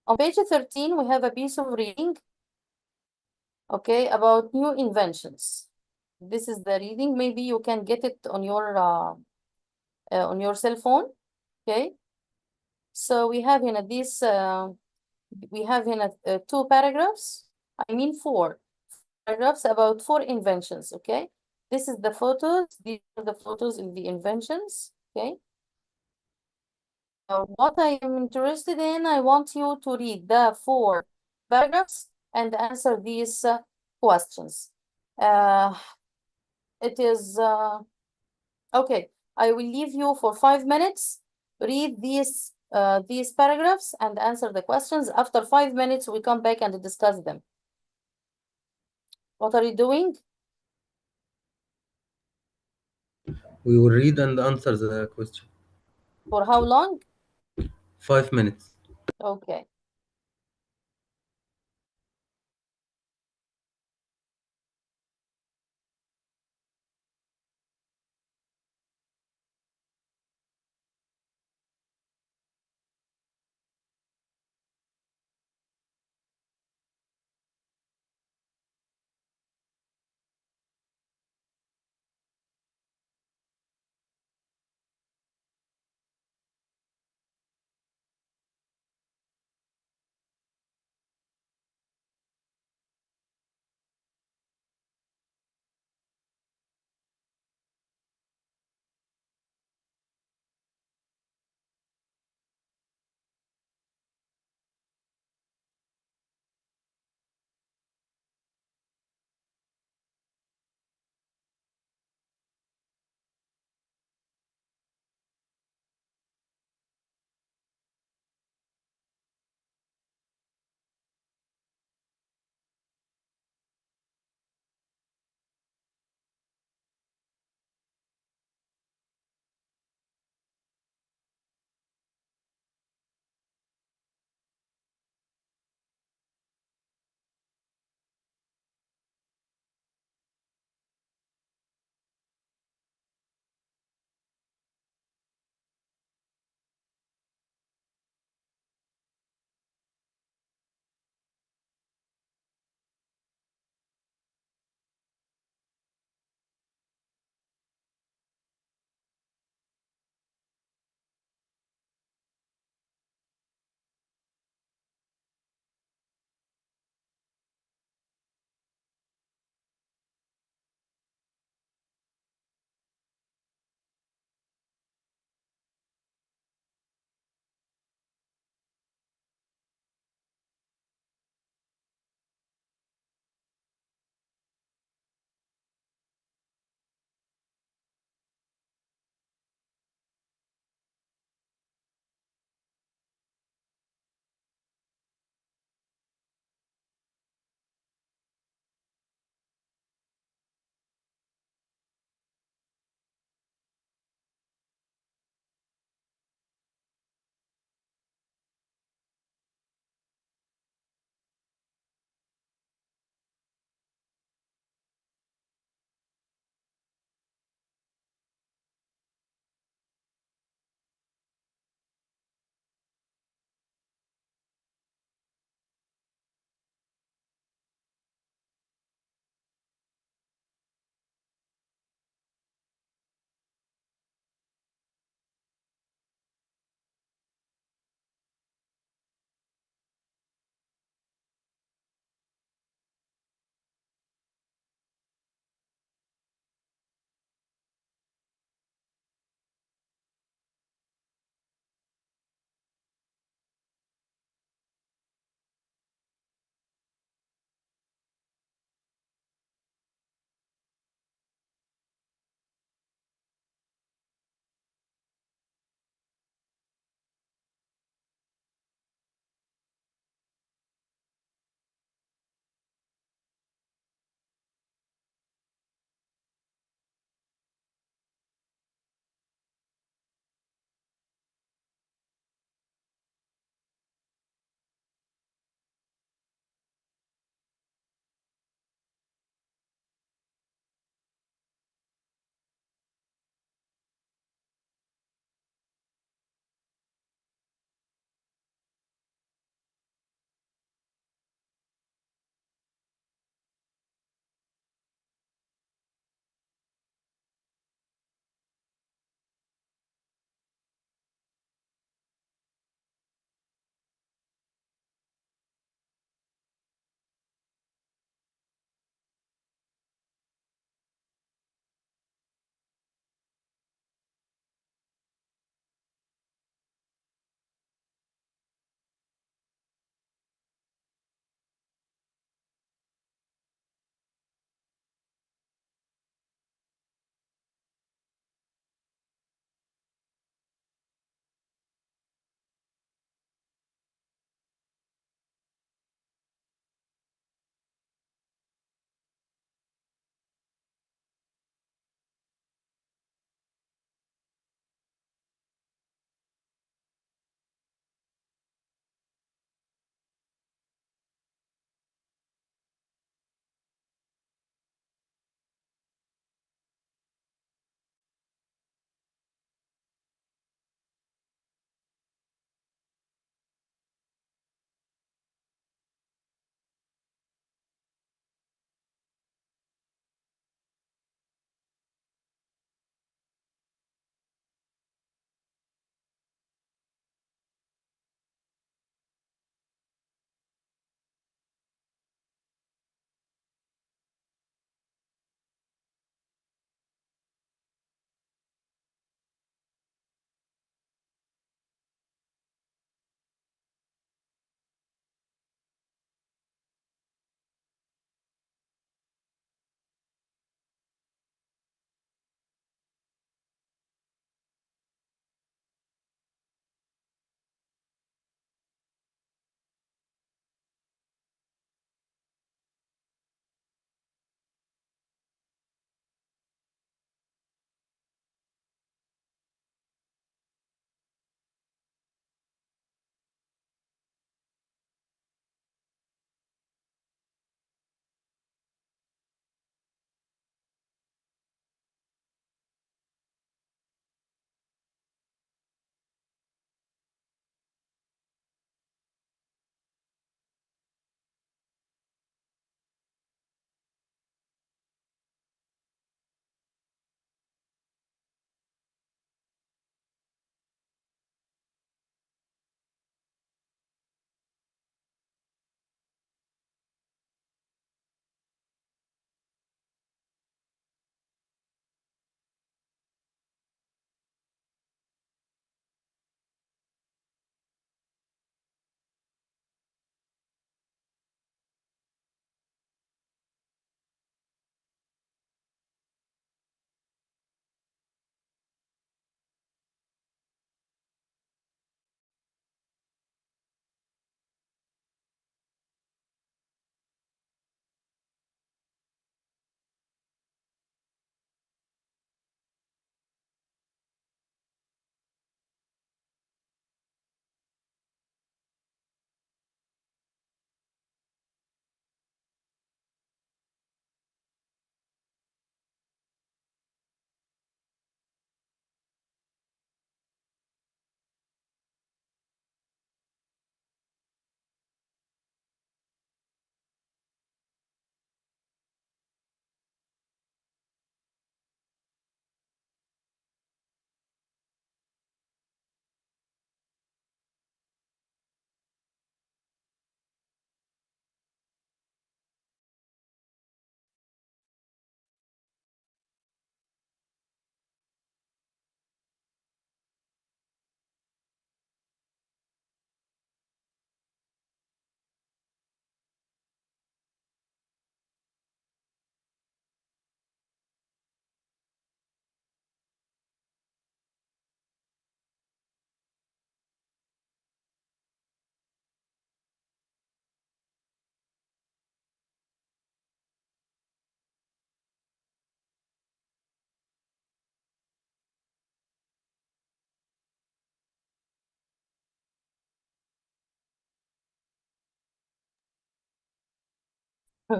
On page 13, we have a piece of reading, okay, about new inventions. This is the reading. Maybe you can get it on your cell phone, okay? So we have in this, we have in 2 paragraphs. I mean 4 paragraphs about 4 inventions, okay? This is the photos. These are the photos of the inventions, okay? What I am interested in, I want you to read the 4 paragraphs and answer these questions. It is, okay, I will leave you for 5 minutes. Read these these paragraphs and answer the questions. After 5 minutes, we come back and discuss them. What are you doing? We will read and answer the question. For how long? 5 minutes. Okay.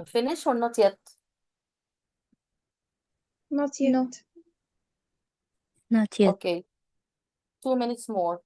Finish or not yet? Not yet. No. Not yet. Okay. 2 minutes more.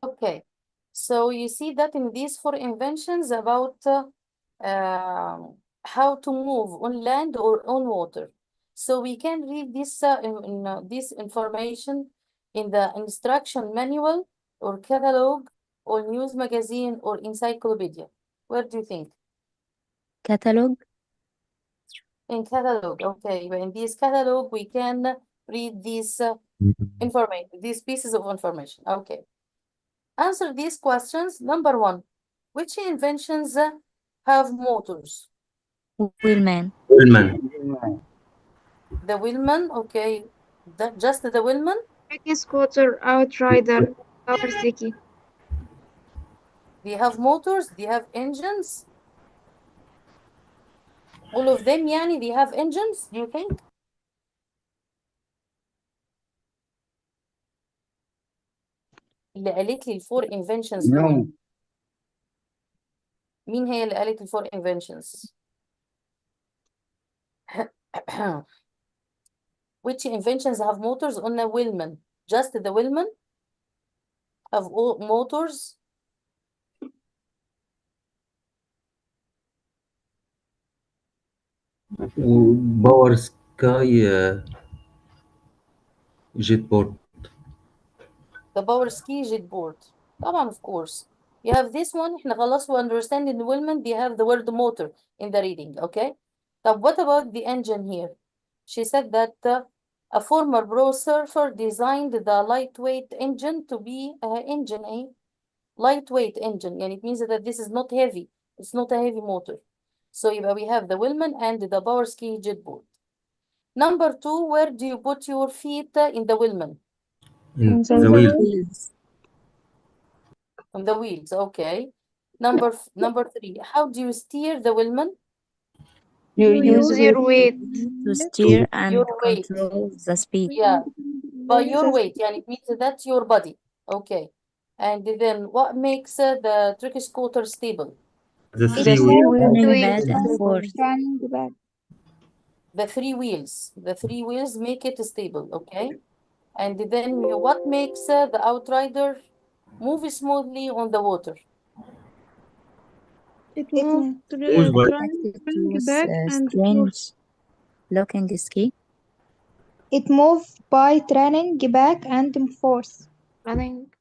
Okay, so you see that in these 4 inventions about how to move on land or on water. So we can read this information in the instruction manual or catalog or news magazine or encyclopedia. Where do you think? Catalog. In catalog, okay. But in this catalog, we can read these information, these pieces of information. Okay. Answer these questions. Number 1, which inventions have motors? Wheelman. Wellman. The wheelman, okay. Just the wheelman? Becky Scooter, Outrider, Kawasaki. They have motors, they have engines. All of them يعني they have engines, do you think? اللي قالت لي الفور inventions دول. No. مين هي اللي قالت الفور inventions؟ Which inventions have motors? قلنا wheelman. Just the wheelman have all motors. وباور سكاي جيت بورد. The power ski jet board. طبعا of course. You have this one. احنا خلاص we understand in the wheelman they have the word motor in the reading, okay? طب what about the engine here? She said that A former pro surfer designed the lightweight engine to be engine lightweight engine. يعني it means that this is not heavy. It's not a heavy motor. So يبقى we have the Wellman and the power ski jet board. Number 2, where do you put your feet in the Wellman? In the wheel. On the wheels, okay. Number 3, how do you steer the Wellman? You use your weight. To steer and Your weight. control the speed. Yeah, by your weight, يعني it means that's your body. Okay. And then what makes the tricky scooter stable? The It three wheel. Turning back and forth. turning back. The three wheels. The three wheels make it stable, okay? And then what makes the outrider move smoothly on the water? It moved Who's by? turning back and forth. Strange looking ski. It moved by turning back and forth. Running.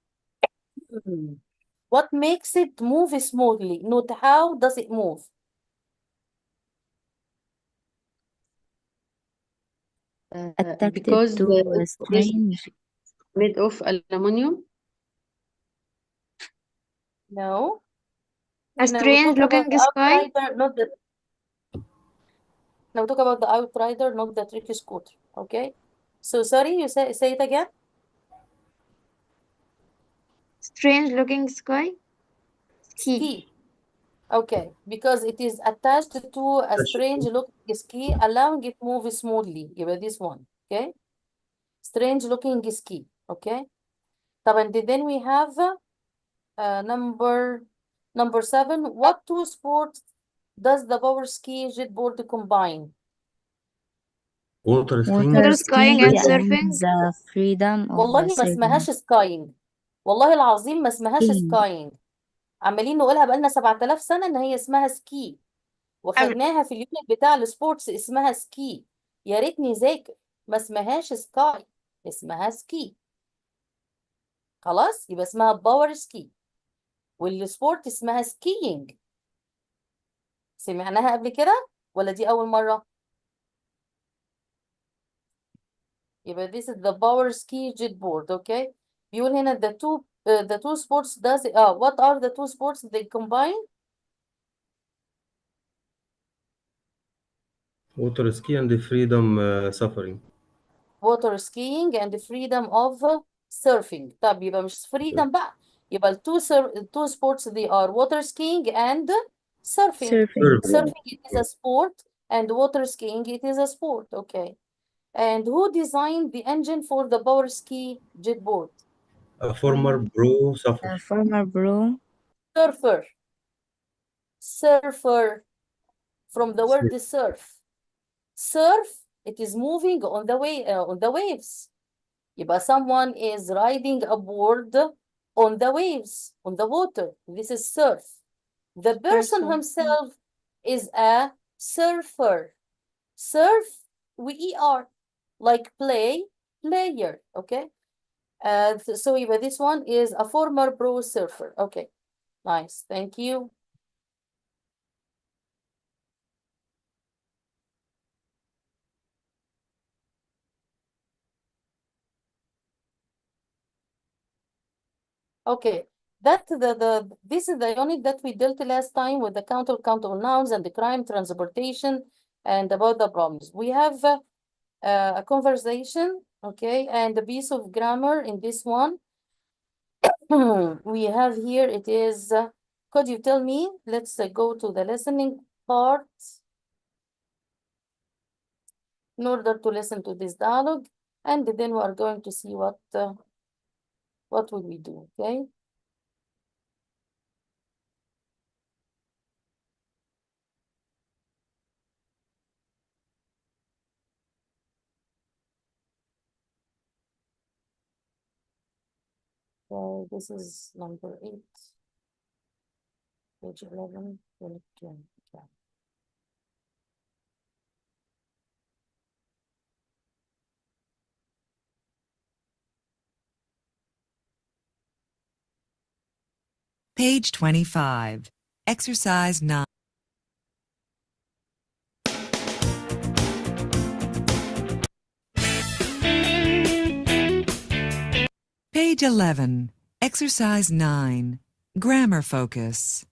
What makes it move smoothly? Note how does it move? Attached because to the a strange. made of aluminium. No. A strange looking sky. Outrider, not the. Now talk about the outrider, not the tricky scooter. Okay. So sorry, you say it again. Strange looking sky. Ski. Okay, because it is attached to a strange looking ski, allowing it move smoothly. Give it this one. Okay. Strange looking ski. Okay. And then we have number 7. What two sports does the power ski jet board combine? Water skiing. Water skiing skiing and surfing. the freedom of والله the ما اسمهاش سكاينج. والله العظيم ما اسمهاش skiing. سكاينج. عمالين نقولها بقالنا 7000 سنة ان هي اسمها سكي. وخدناها في اليونت بتاع السبورتس اسمها سكي. يا ريتني ذاكر. ما اسمهاش سكاي. اسمها سكي. خلاص يبقى اسمها باور سكي. والسبورت اسمها سكيينج. سمعناها قبل كده ولا دي أول مرة؟ يبقى this is the power ski jet board, okay? بيقول هنا the two sports does what are the two sports they combine? Water ski and the freedom suffering. Water skiing and freedom of surfing. طب يبقى مش freedom بقى. يبقى two sports they are water skiing and surfing. Surfing it is a sport and water skiing it is a sport, okay? And who designed the engine for the power ski jet board? A former pro surfer. A former pro Surfer. Surfer. From the word surf. Surf, it is moving on the waves. يبقى someone is riding a board on the waves, on the water. This is surf. The person himself is a surfer. Surf, we-er, like player, okay? So this one is a former pro surfer. Okay, nice, thank you. Okay, this is the unit that we dealt last time with the countable nouns and the crime transportation and about the problems. We have a conversation, okay, and a piece of grammar in this one. We have here, it is, could you tell me, let's go to the listening part in order to listen to this dialogue, and then we are going to see what will we do, okay? So this is number 8, page 11, 22. Okay. Page 25. Exercise 9. Page 11, Exercise 9, Grammar Focus.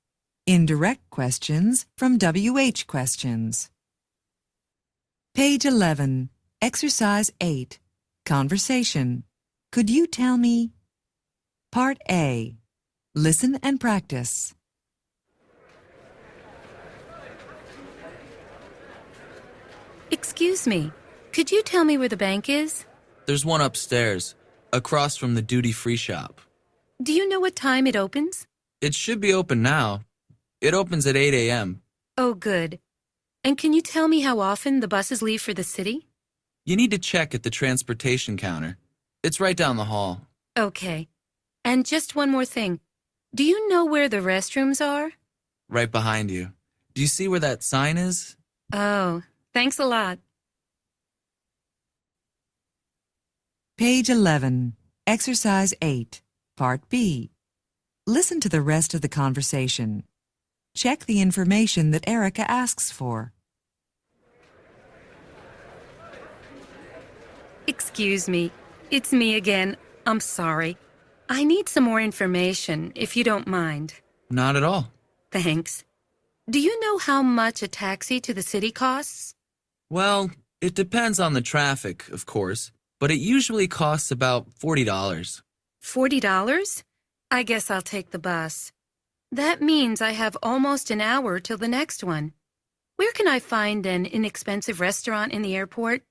Indirect questions from WH questions. Page 11, Exercise 8, Conversation. Could you tell me? Part A. Listen and practice. Excuse me, could you tell me where the bank is? There's one upstairs, across from the duty-free shop. Do you know what time it opens? It should be open now. It opens at 8 a.m. Oh, good. And can you tell me how often the buses leave for the city? You need to check at the transportation counter. It's right down the hall. Okay. And just one more thing. Do you know where the restrooms are? Right behind you. Do you see where that sign is? Oh, thanks a lot. Page 11, Exercise 8, Part B. Listen to the rest of the conversation. Check the information that Erica asks for. Excuse me, it's me again. I'm sorry. I need some more information, if you don't mind. Not at all. Thanks. Do you know how much a taxi to the city costs? Well, it depends on the traffic, of course, but it usually costs about $40. $40? I guess I'll take the bus. That means I have almost an hour till the next one. Where can I find an inexpensive restaurant in the airport?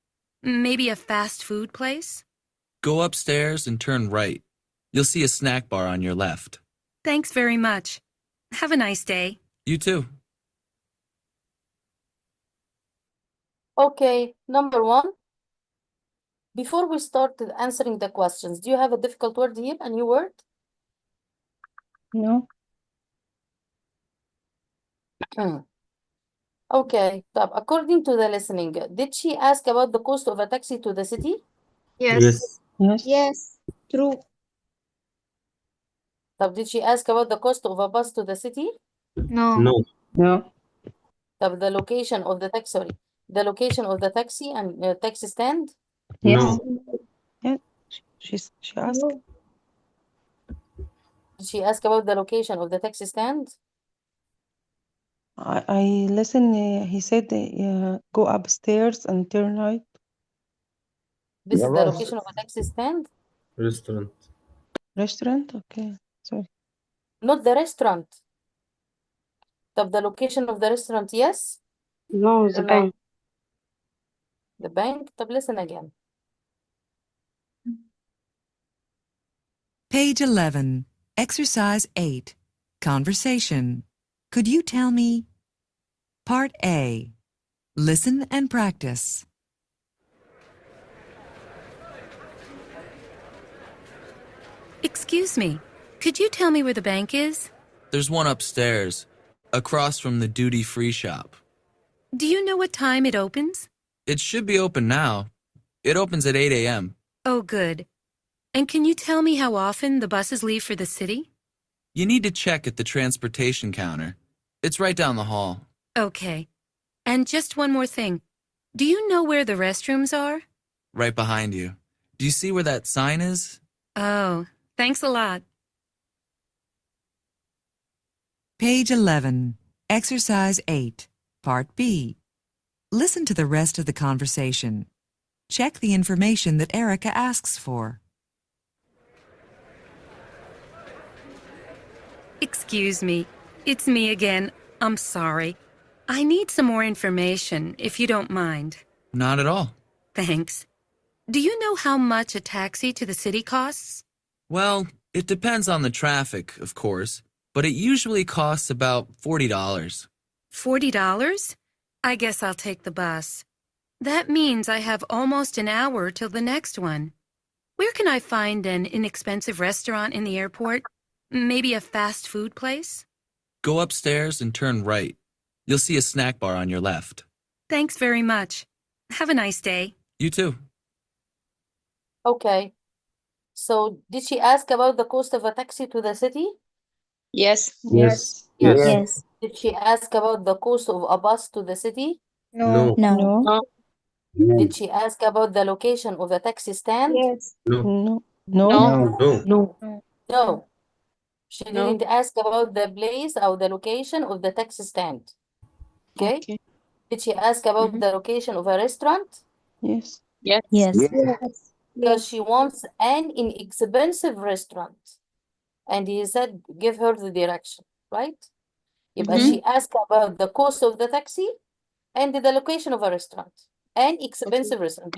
Maybe a fast food place? Go upstairs and turn right. You'll see a snack bar on your left. Thanks very much. Have a nice day. You too. Okay, number 1. Before we start answering the questions, do you have a difficult word here, a new word? No. Okay, طب according to the listening, did she ask about the cost of a taxi to the city? Yes. Yes. Yes. True. طب did she ask about the cost of a bus to the city? No. No. No. طب the location of the taxi, sorry, the location of the taxi and taxi stand? Yes. No. Yeah. She asked. No. Did she ask about the location of the taxi stand? I listened. He said, go upstairs and turn right. This Yeah, is the boss. location of a taxi stand? Restaurant. Restaurant? Okay. Sorry. Not the restaurant. طب the location of the restaurant, yes? No, or the no? bank. The bank? طب listen again. Page 11, Exercise 8, Conversation. Could you tell me? Part A. Listen and practice. Excuse me, could you tell me where the bank is? There's one upstairs, across from the duty-free shop. Do you know what time it opens? It should be open now. It opens at 8 a.m. Oh, good. And can you tell me how often the buses leave for the city? You need to check at the transportation counter. It's right down the hall. Okay. And just one more thing. Do you know where the restrooms are? Right behind you. Do you see where that sign is? Oh, thanks a lot. Page 11, Exercise 8, Part B. Listen to the rest of the conversation. Check the information that Erica asks for. Excuse me, it's me again. I'm sorry. I need some more information, if you don't mind. Not at all. Thanks. Do you know how much a taxi to the city costs? Well, it depends on the traffic, of course, but it usually costs about $40. $40? I guess I'll take the bus. That means I have almost an hour till the next one. Where can I find an inexpensive restaurant in the airport? Maybe a fast food place? Go upstairs and turn right. You'll see a snack bar on your left. Thanks very much. Have a nice day. You too. Okay. So did she ask about the cost of a taxi to the city? Yes. Yes. Yes. Yes. Did she ask about the cost of a bus to the city? No. No. Did she ask about the location of the taxi stand? Yes. No. No. No. No. No. She No. didn't ask about the place or the location of the taxi stand. Okay? Did she ask about the location of a restaurant? Yes. Yes. Yes. Yes. Because she wants an inexpensive restaurant. And he said, give her the direction, right? But she asked about the cost of the taxi and the location of a restaurant. An expensive restaurant.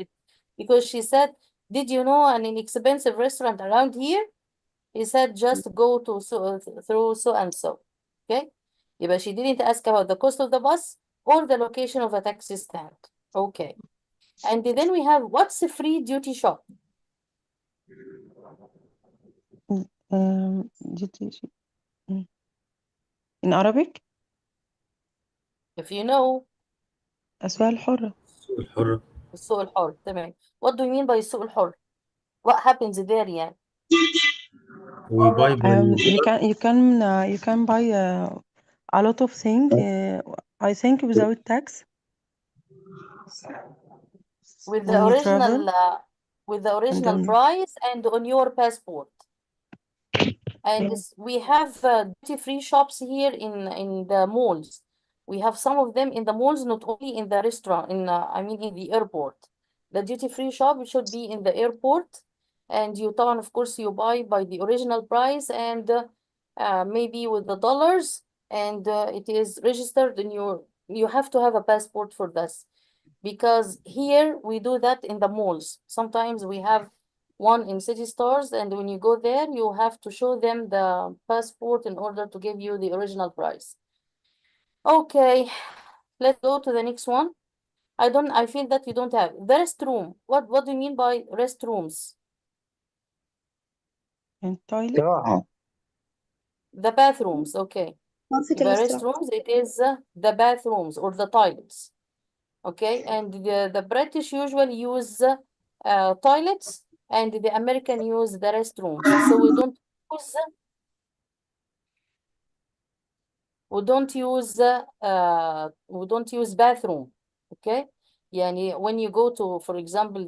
Because she said, did you know an inexpensive restaurant around here? He said, just go to through so and so. Okay? But she didn't ask about the cost of the bus or the location of a taxi stand. Okay. And then we have, what's a free duty shop? duty- in Arabic If you know, أسواق الحرة. الحرة. السوق الحر. تمام. What do you mean by السوق الحر? What happens there يعني? We buy You can buy a lot of things. I think without tax. With the When you original travel. original then- price and on your passport. And we have duty-free shops here in the malls. We have some of them in the malls, not only in the restaurant, in the airport. The duty-free shop should be in the airport, and you طبعا of course you buy by the original price and maybe with the dollars, and it is registered in you have to have a passport for this. Because here we do that in the malls. Sometimes we have one in city stores, and when you go there, you have to show them the passport in order to give you the original price. Okay, let's go to the next one. I feel that you don't have the restroom. What do you mean by restrooms? And toilet. استراحة. The bathrooms, okay. غرفة The الاستراحة. restrooms, it is the bathrooms or the toilets. Okay, and the British usually use toilets, and the American use the restrooms. So we don't use bathroom. Okay, يعني when you go to, for example,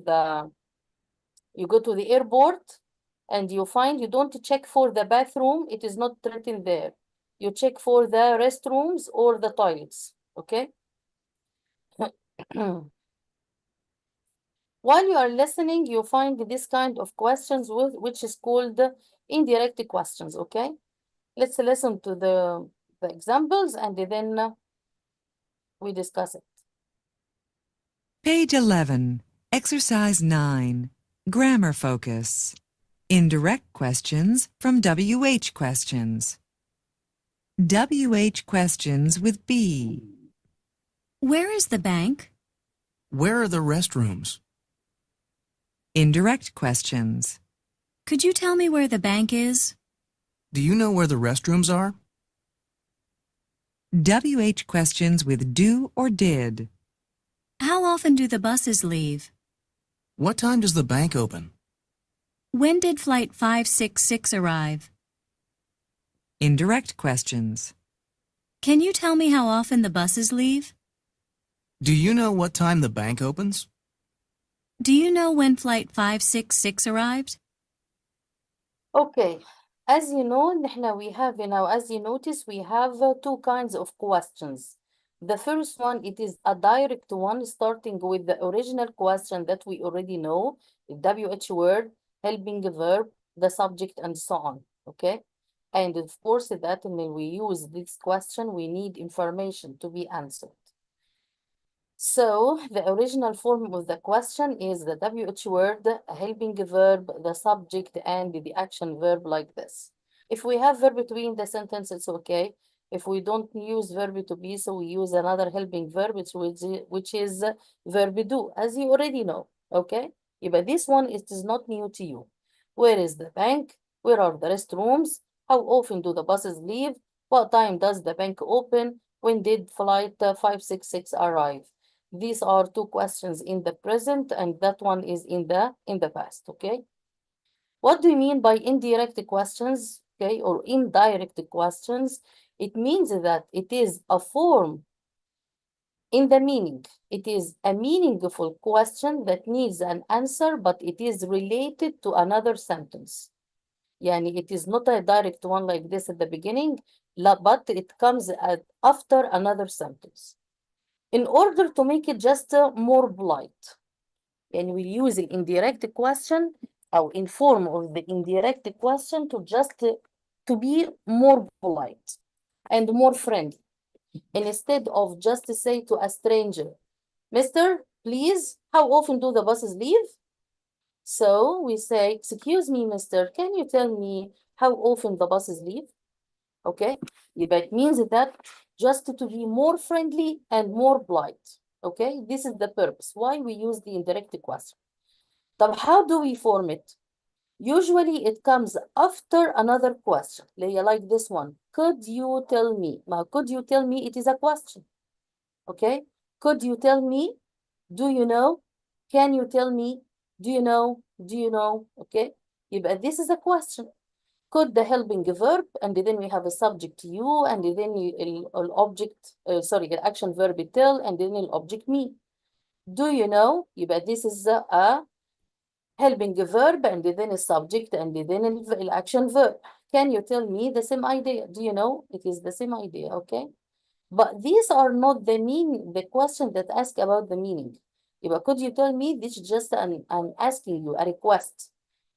you go to the airport and you find you don't check for the bathroom, it is not written there. You check for the restrooms or the toilets. Okay. While you are listening, you find this kind of questions which is called indirect questions, okay? Let's listen to the examples and then we discuss it. Page 11, Exercise 9, Grammar Focus. Indirect questions from WH questions. WH questions with B. Where is the bank? Where are the restrooms? Indirect questions. Could you tell me where the bank is? Do you know where the restrooms are? WH questions with do or did. How often do the buses leave? What time does the bank open? When did flight 566 arrive? Indirect questions. Can you tell me how often the buses leave? Do you know what time the bank opens? Do you know when flight 566 arrived? Okay, as you know, as you notice, we have two kinds of questions. The first one, it is a direct one, starting with the original question that we already know, the WH word, helping verb, the subject, and so on, okay? And of course, that when we use this question, we need information to be answered. So the original form of the question is the WH word, a helping verb, the subject, and the action verb like this. If we have verb to be in the sentence, it's okay. If we don't use verb to be, so we use another helping verb, which is verb do, as you already know, okay? But this one, it is not new to you. Where is the bank? Where are the restrooms? How often do the buses leave? What time does the bank open? When did flight 566 arrive? These are two questions in the present, and that one is in the past, okay? What do you mean by indirect questions, okay, or indirect questions? It means that it is a form in the meaning. It is a meaningful question that needs an answer, but it is related to another sentence. يعني it is not a direct one like this at the beginning, but it comes after another sentence. In order to make it just more polite, and we use the indirect question or in form of the indirect question to just to be more polite and more friendly. And instead of just say to a stranger, Mister, please, how often do the buses leave? So we say, excuse me, mister, can you tell me how often the buses leave? Okay, but it means that just to be more friendly and more polite. Okay, this is the purpose why we use the indirect question. But how do we form it? Usually it comes after another question, like this one. Could you tell me? Now, could you tell me? It is a question. Okay, could you tell me? Do you know? Can you tell me? Do you know? Do you know? Okay, but this is a question. Could the helping verb, and then we have a subject you, and then an object, the action verb tell, and then an object me. Do you know? But this is a helping verb, and then a subject, and then an action verb. Can you tell me? The same idea. Do you know? It is the same idea, okay? But these are not the question that ask about the meaning. Could you tell me? This is just an asking you, a request.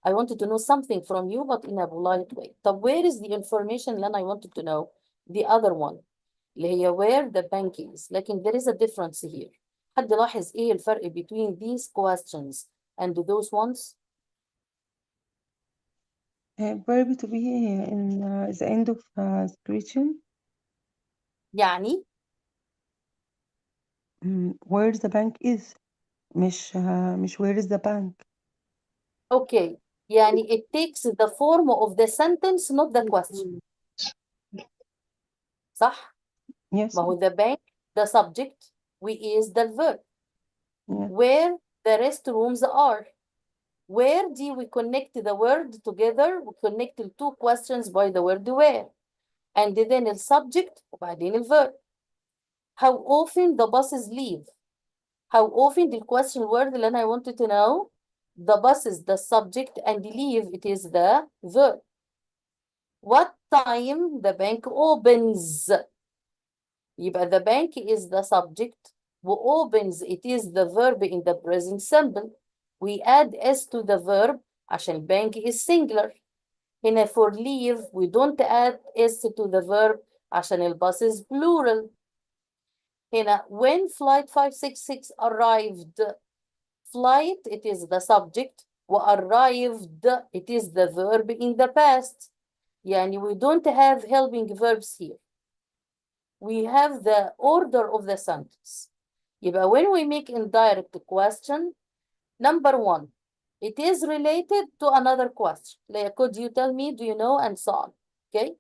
I wanted to know something from you, but in a polite way. So where is the information that I wanted to know? The other one. Where the bank is. لكن there is a difference here. حد لاحظ ايه الفرق between these questions and those ones? Verb to be in the end of the question. يعني where the bank is. مش where is the bank. Okay. يعني it takes the form of the sentence, not the question. صح؟ Yes. ما هو the bank, the subject, we is the verb. Yeah. Where the restrooms are. Where do we connect the word together? We connect the two questions by the word where. And then the subject وبعدين the verb. How often the buses leave? How often the question word that I wanted to know? The bus is the subject and leave, it is the verb. What time the bank opens? يبقى the bank is the subject. Who opens, it is the verb in the present simple. We add s to the verb عشان bank is singular. هنا for leave we don't add s to the verb عشان الباص is plural. هنا when flight 566 arrived, flight it is the subject وarrived it is the verb in the past. يعني we don't have helping verbs here. We have the order of the sentence. يبقى when we make indirect question, number one, it is related to another question. Like, could you tell me, do you know, and so on. Okay.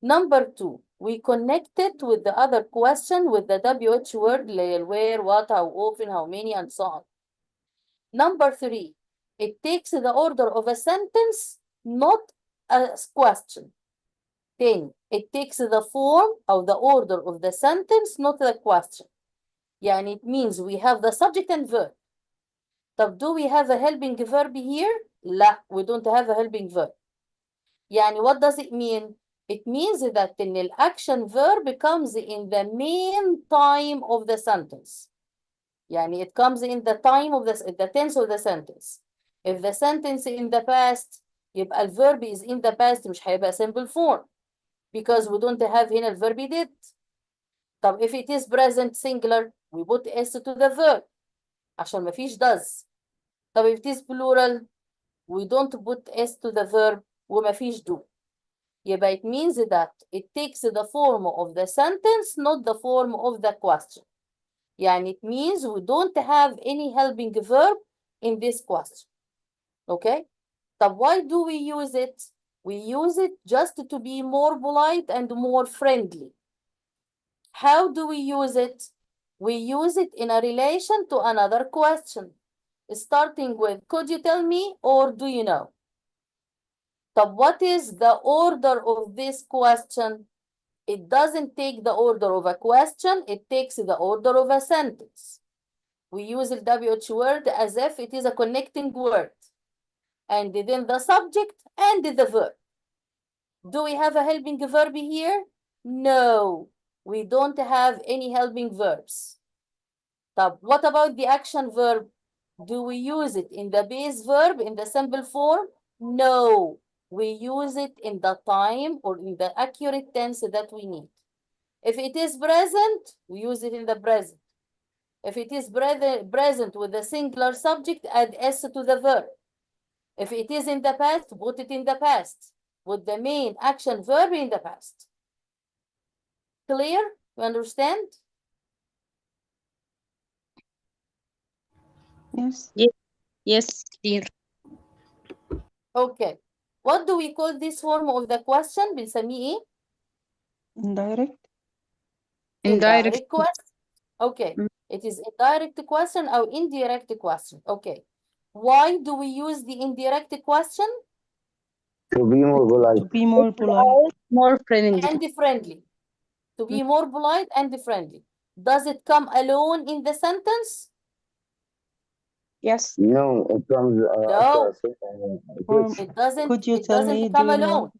Number two, we connect it with the other question with the WH word, like where, what, how often, how many, and so on. Number three, it takes the order of a sentence, not a question. Then it takes the form or the order of the sentence, not the question. يعني it means we have the subject and verb. طب do we have a helping verb here? لا, we don't have a helping verb. يعني what does it mean? It means that in the action verb comes in the main time of the sentence. يعني it comes in the time of the tense of the sentence. If the sentence in the past, يبقى الverb is in the past, مش هيبقى simple form. Because we don't have هنا الverb did. طب if it is present singular, we put s to the verb. عشان ما فيش does. طب if it is plural, we don't put s to the verb وما فيش do. يبقى it means that it takes the form of the sentence, not the form of the question. يعني it means we don't have any helping verb in this question. Okay? طب why do we use it? We use it just to be more polite and more friendly. How do we use it? We use it in a relation to another question. Starting with, could you tell me or do you know? طب what is the order of this question? It doesn't take the order of a question, it takes the order of a sentence. We use the WH word as if it is a connecting word. And then the subject and the verb. Do we have a helping verb here? No, we don't have any helping verbs. What about the action verb? Do we use it in the base verb in the simple form? No, we use it in the time or in the accurate tense that we need. If it is present, we use it in the present. If it is present with the singular subject, add S to the verb. If it is in the past, put it in the past with the main action verb in the past. Clear? You understand? Yes. Yes, clear. Okay. What do we call this form of the question? بنسميه ايه؟ Indirect. Indirect question. Okay. It is indirect question or indirect question. Okay. Why do we use the indirect question? To be more polite. To be more polite. More friendly. And friendly. To be more polite and friendly. Does it come alone in the sentence? Yes. No, it comes No. question. It doesn't. Could you It tell doesn't me, come do you know? alone.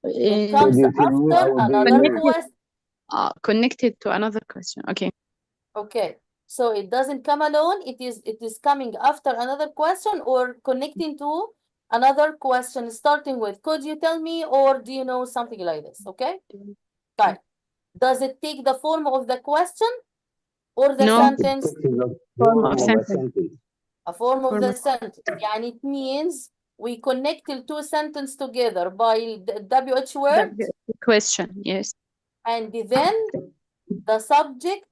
It comes Could you tell me after or do you another know? question. Connected to another question. Okay. Okay. So it doesn't come alone. It is coming after another question or connecting to another question, starting with could you tell me or do you know, something like this. Okay. Right. Does it take the form of the question or the No. sentence? Form of sentence. A form of Form the of- sentence. يعني it means we connect the two sentences together by the WH word. The question. Yes. And then the subject.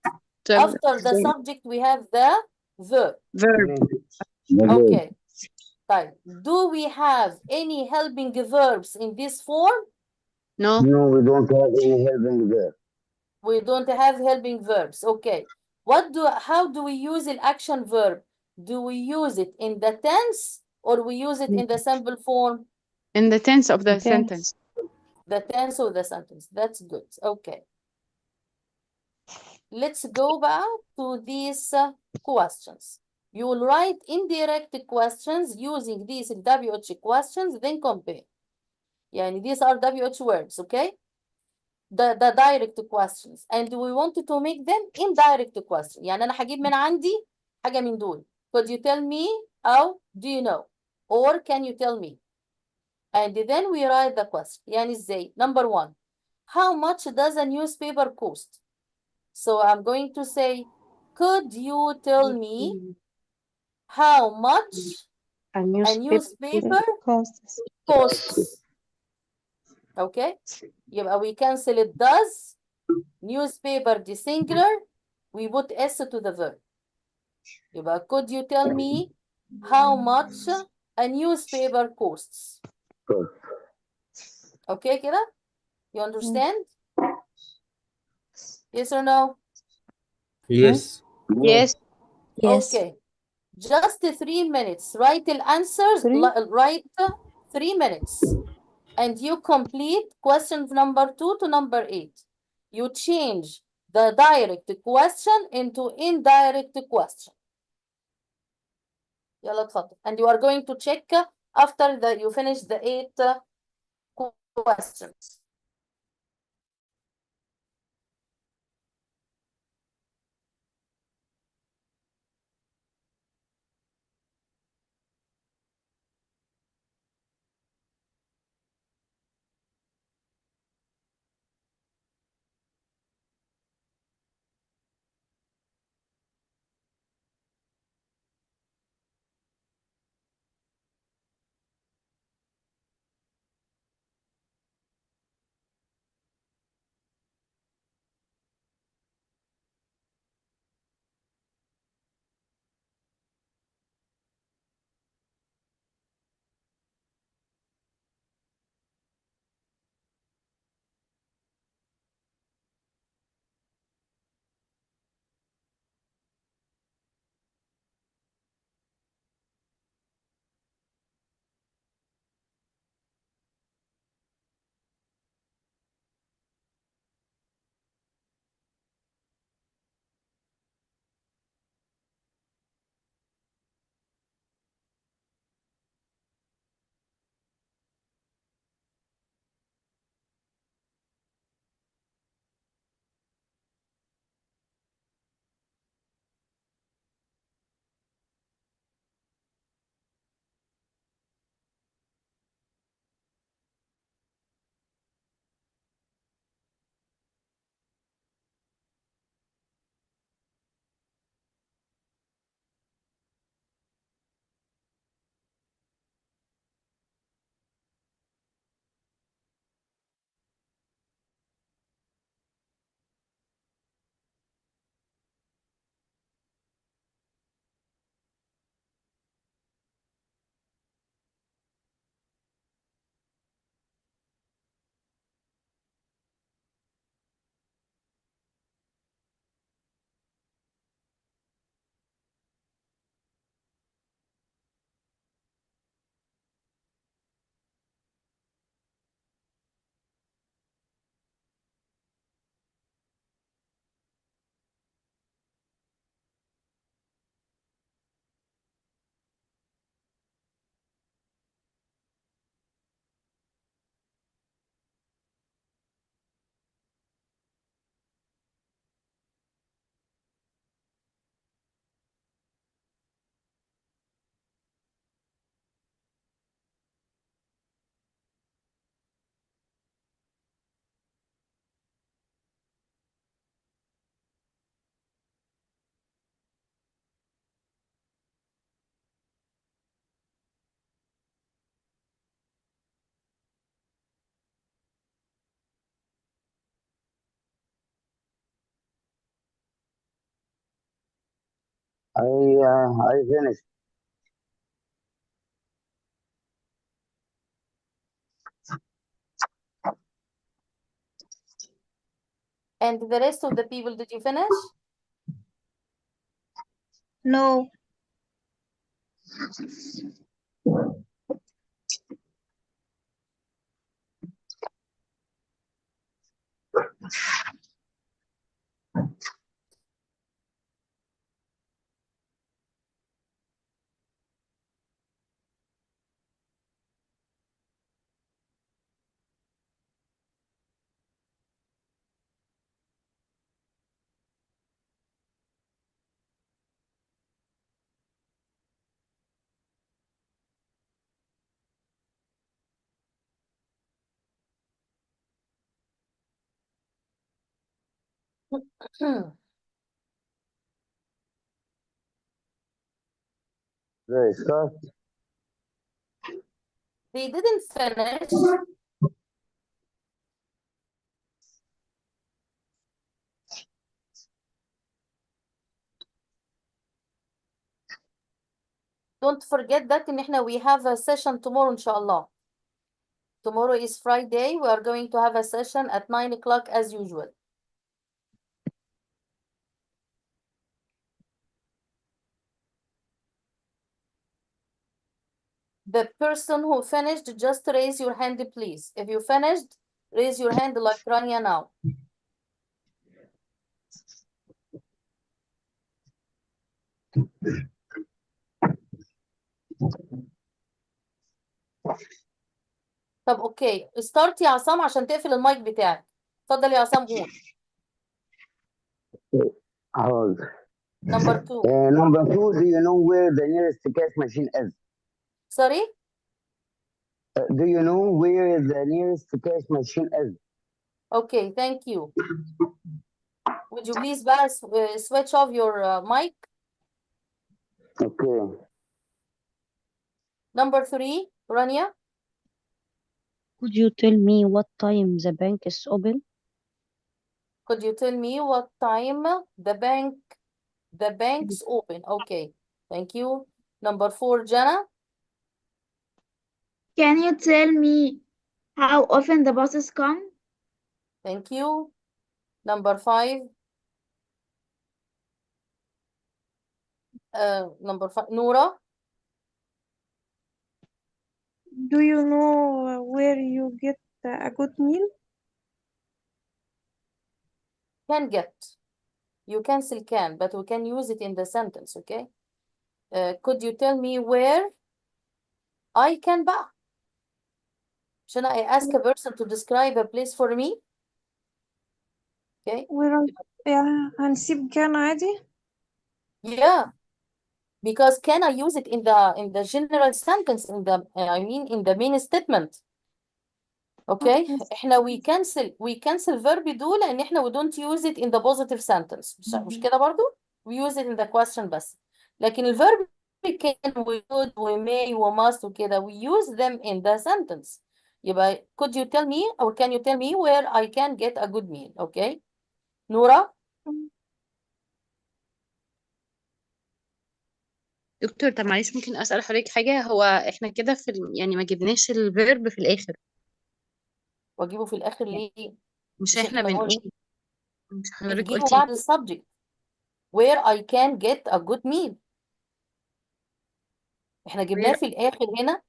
The- After the the subject, we have the verb. verb. Okay. Right. Do we have any helping verbs in this form? No. No, we don't have any helping there. We don't have helping verbs. Okay. How do we use an action verb? Do we use it in the tense or we use it in the simple form? In the tense of the sentence. The tense of the sentence. That's good. Okay. Let's go back to these questions. You will write indirect questions using these WH questions, then compare. Yani these are WH words, okay? The direct questions. And we wanted to make them indirect questions. يعني أنا هجيب من عندي حاجة من دول. Could you tell me? أو do you know? Or can you tell me? And then we write the question. يعني إزاي? Number one, how much does a newspaper cost? So I'm going to say, could you tell me how much a newspaper costs? Okay, يبقى we cancel it does. Newspaper the singular, we put S to the verb. يبقى could you tell me how much a newspaper costs? Okay كده? You understand? Yes or no? Yes. Yes. Okay. Just 3 minutes. Write the answers. Write 3 minutes. And you complete question number 2 to number 8. You change the direct question into indirect question. يلا تفضل. And you are going to check after that you finish the 8 questions. I finished. And the rest of the people, did you finish? No. Very start. They didn't finish. Don't forget that in احنا we have a session tomorrow inshallah. Tomorrow is Friday. We are going to have a session at 9 o'clock as usual. The person who finished, just raise your hand, please. If you finished, raise your hand like Rania now. طب اوكي ستارت يا عصام عشان تقفل المايك بتاعك. اتفضل يا عصام قول. Hold. Number 2. Number 2, do you know where the nearest cash machine is? Sorry? Do you know where the nearest cash machine is? Okay, thank you. Would you please بقى switch off your mic? Okay. Number 3, Rania. Could you tell me what time the bank is open? Could you tell me what time the bank's open? Okay, thank you. Number 4, Jana. Can you tell me how often the buses come? Thank you. Number 5. Number 5, Noura. Do you know where you get a good meal? Can get. You cancel can, but we can use it in the sentence, okay? Could you tell me where I can buy? Should I ask a person to describe a place for me? Okay. هنسيب كان عادي. Yeah. Because can I use it in the general sentence, in the main statement. Okay. احنا we cancel verb do لان احنا we don't use it in the positive sentence. مش كده برضو؟ We use it in the question بس. لكن الverb can, we could, we may, we must وكده we use them in the sentence. يبقى could you tell me or can you tell me where I can get a good meal? Okay. نورا. دكتور طب معلش ممكن أسأل حضرتك حاجة؟ هو احنا كده يعني ما جبناش الفيرب في الآخر. واجيبه في الآخر ليه؟ مش مش احنا احنا بنقول قلنا مش حضرتك تجيبه قلتي بعد السبجكت where I can get a good meal. احنا جبناه في الآخر هنا.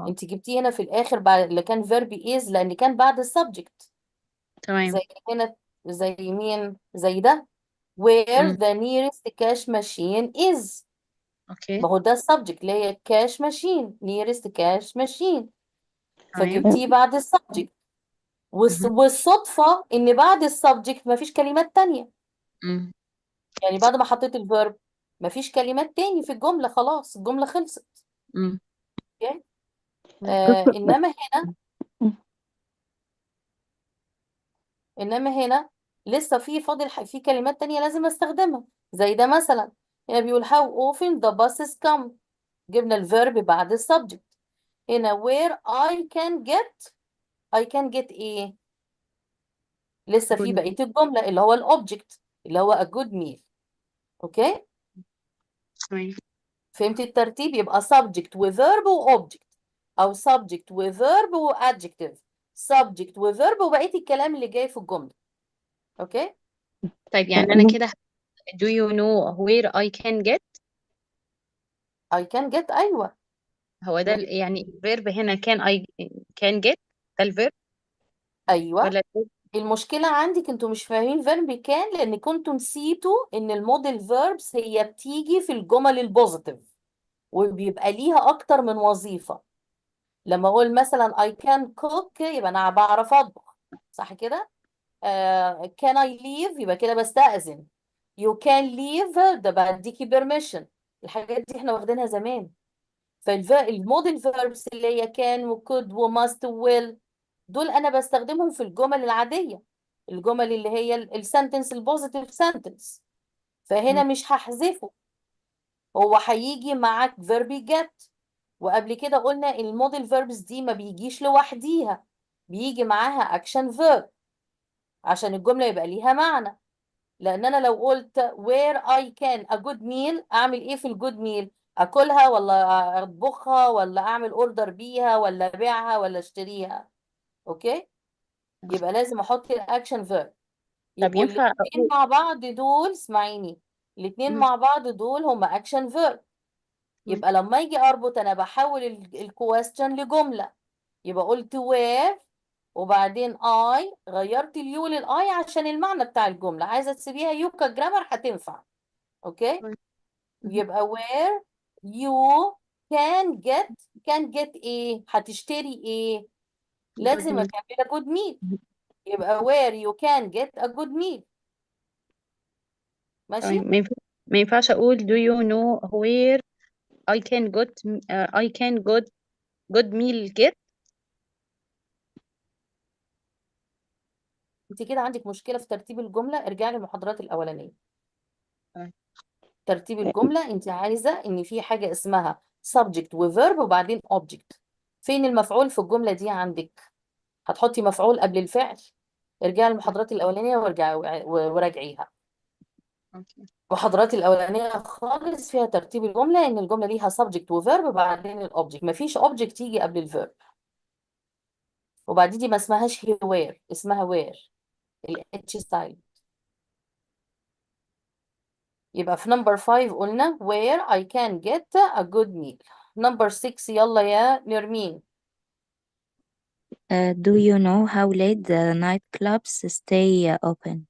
انت جبتيه هنا في الآخر بعد اللي كان verb is لأن كان بعد السبجكت. تمام. زي هنا زي مين؟ زي ده where the nearest cash machine is. اوكي. ما هو ده السبجكت اللي هي cash machine nearest cash machine. تمام. فجبتيه بعد السبجكت. والصدفة ان بعد السبجكت مفيش كلمات تانية. يعني بعد ما حطيت الفيرب مفيش كلمات تاني في الجملة، خلاص الجملة خلصت. اوكي. انما هنا لسه فاضل في كلمات تانية لازم استخدمها. زي ده مثلا هنا بيقول how often the buses come. جبنا الفيرب بعد السبجكت. هنا where I can get ايه؟ لسه في بقية الجملة اللي هو الأوبجكت اللي هو a good meal. اوكي. تمام. فهمتي الترتيب؟ يبقى subject و verb و object، أو subject و verb و adjective، subject و verb وبقية الكلام اللي جاي في الجملة. أوكي؟ طيب يعني أنا كده do you know where I can get؟ I can get، أيوه. هو ده يعني الفيرب هنا can get ده الفيرب أيوه. ولا المشكلة عندك انتوا مش فاهمين verb كان، لأن كنتوا نسيتوا إن الموديل verbs هي بتيجي في الجمل البوزيتيف وبيبقى ليها أكتر من وظيفة. لما أقول مثلا I can cook يبقى أنا بعرف أطبخ، صح كده؟ can I leave يبقى كده بستأذن. you can leave ده بديكي permission. الحاجات دي احنا واخدينها زمان. فالموديل verbs اللي هي can و could و must و will دول أنا بستخدمهم في الجمل العادية، الجمل اللي هي السنتنس البوزيتيف سنتنس. فهنا مش هحذفه، هو هيجي معاك فيرب جت. وقبل كده قلنا الموديل فيربس دي ما بيجيش لوحديها، بيجي معاها اكشن فيرب عشان الجملة يبقى ليها معنى. لان انا لو قلت where I can a good meal، اعمل ايه في الجود ميل؟ اكلها ولا اطبخها ولا اعمل اوردر بيها ولا ابيعها ولا اشتريها؟ اوكي، يبقى لازم احط الاكشن فيرب. طب يبقوا ينفع الاثنين مع بعض دول، اسمعيني، الاثنين مع بعض دول هم اكشن فيرب. يبقى لما يجي اربط انا بحول الكويستشن لجمله. يبقى قلت where وبعدين I غيرت اليو للاي عشان المعنى بتاع الجمله. عايزه تسيبيها يو كجرامر هتنفع. اوكي، يبقى where you can get ايه؟ هتشتري ايه؟ لازم اكمل good meal. يبقى where you can get a good meal. ماشي؟ تمام. ما ينفعش أقول do you know where I can good meal get؟ انت كده عندك مشكله في ترتيب الجمله، ارجعي للمحاضرات الاولانيه. ترتيب الجمله انت عايزه ان في حاجه اسمها subject وverb وبعدين object. فين المفعول في الجمله دي عندك؟ هتحطي مفعول قبل الفعل. ارجعي للمحاضرات الاولانيه وراجعيها. المحاضرات الاولانيه خالص فيها ترتيب الجمله، ان الجمله ليها subject وverb وبعدين الاوبجكت، مفيش object يجي قبل الفيرب. وبعدين دي ما اسمهاش where، اسمها where، الاتش ستايل. يبقى في نمبر 5 قلنا where I can get a good meal. نمبر 6 يلا يا نرمين. Do you know how late the nightclubs stay open?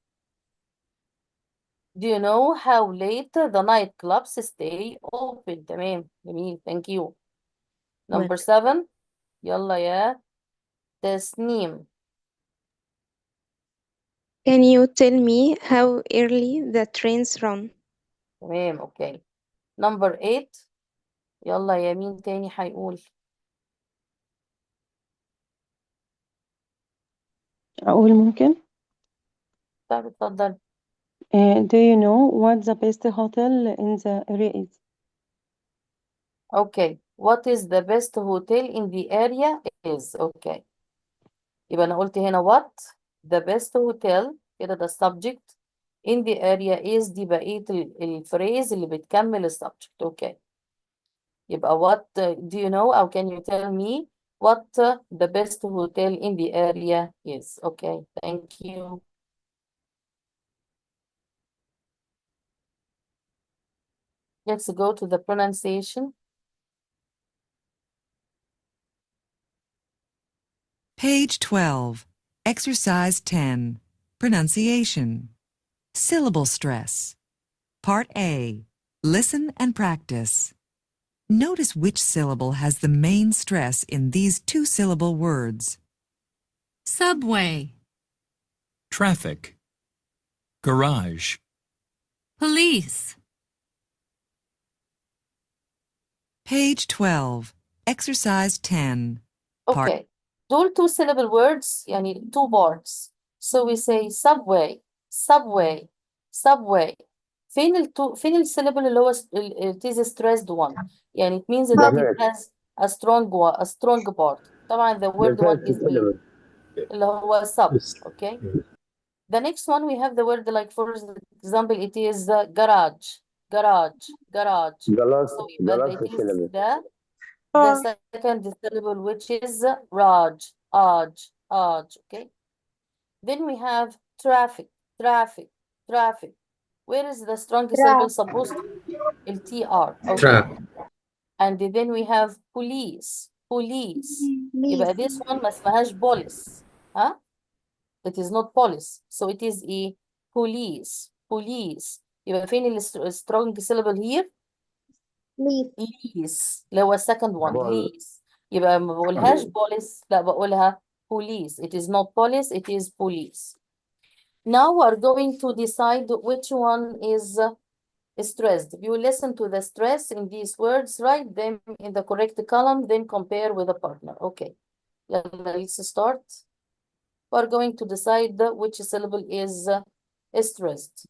Do you know how late the nightclubs stay open؟ تمام، جميل، thank you. نمبر 7 يلا يا تسنيم. Can you tell me how early the trains run? تمام، اوكي. نمبر 8 يلا يا مين تاني هيقول؟ أقول ممكن. طب اتفضل. Do you know what the best hotel in the area is? اوكي، what is the best hotel in the area is. اوكي، يبقى انا قلت هنا what the best hotel كده ده subject، in the area is دي بقية الفريز اللي بتكمل السبجكت. اوكي، يبقى what do you know أو can you tell me what the best hotel in the area is. Okay, thank you. Let's go to the pronunciation. Page 12, Exercise 10, Pronunciation. Syllable stress. Part A, listen and practice. Notice which syllable has the main stress in these two-syllable words. Subway, Traffic. Garage. police, Page 12, Exercise 10, Part Okay, دول two syllable words يعني two parts. So we say subway, subway, subway. فين الsyllable اللي هو it is a stressed one. يعني it means that it has a strong part. طبعا the word one is مين؟ اللي هو sub. Okay. The next one we have the word like for example it is garage. garage, garage. Galas, So يبقى galas it is syllable. the second syllable, which is Raj, okay? Then we have traffic, traffic, traffic. Where is the strong syllable supposed to be? LTR, okay. Trap. And then we have police, police. يبقى this one ما اسمهاش police, huh? It is not police, so it is a police, police. يبقى فين strong syllable here? Lease اللي هو second one, lease. يبقى ما بقولهاش police، لا بقولها police. It is not police, it is police. Now we're going to decide which one is stressed. You listen to the stress in these words, write them in the correct column, then compare with a partner. Okay, let's start. We're going to decide which syllable is stressed.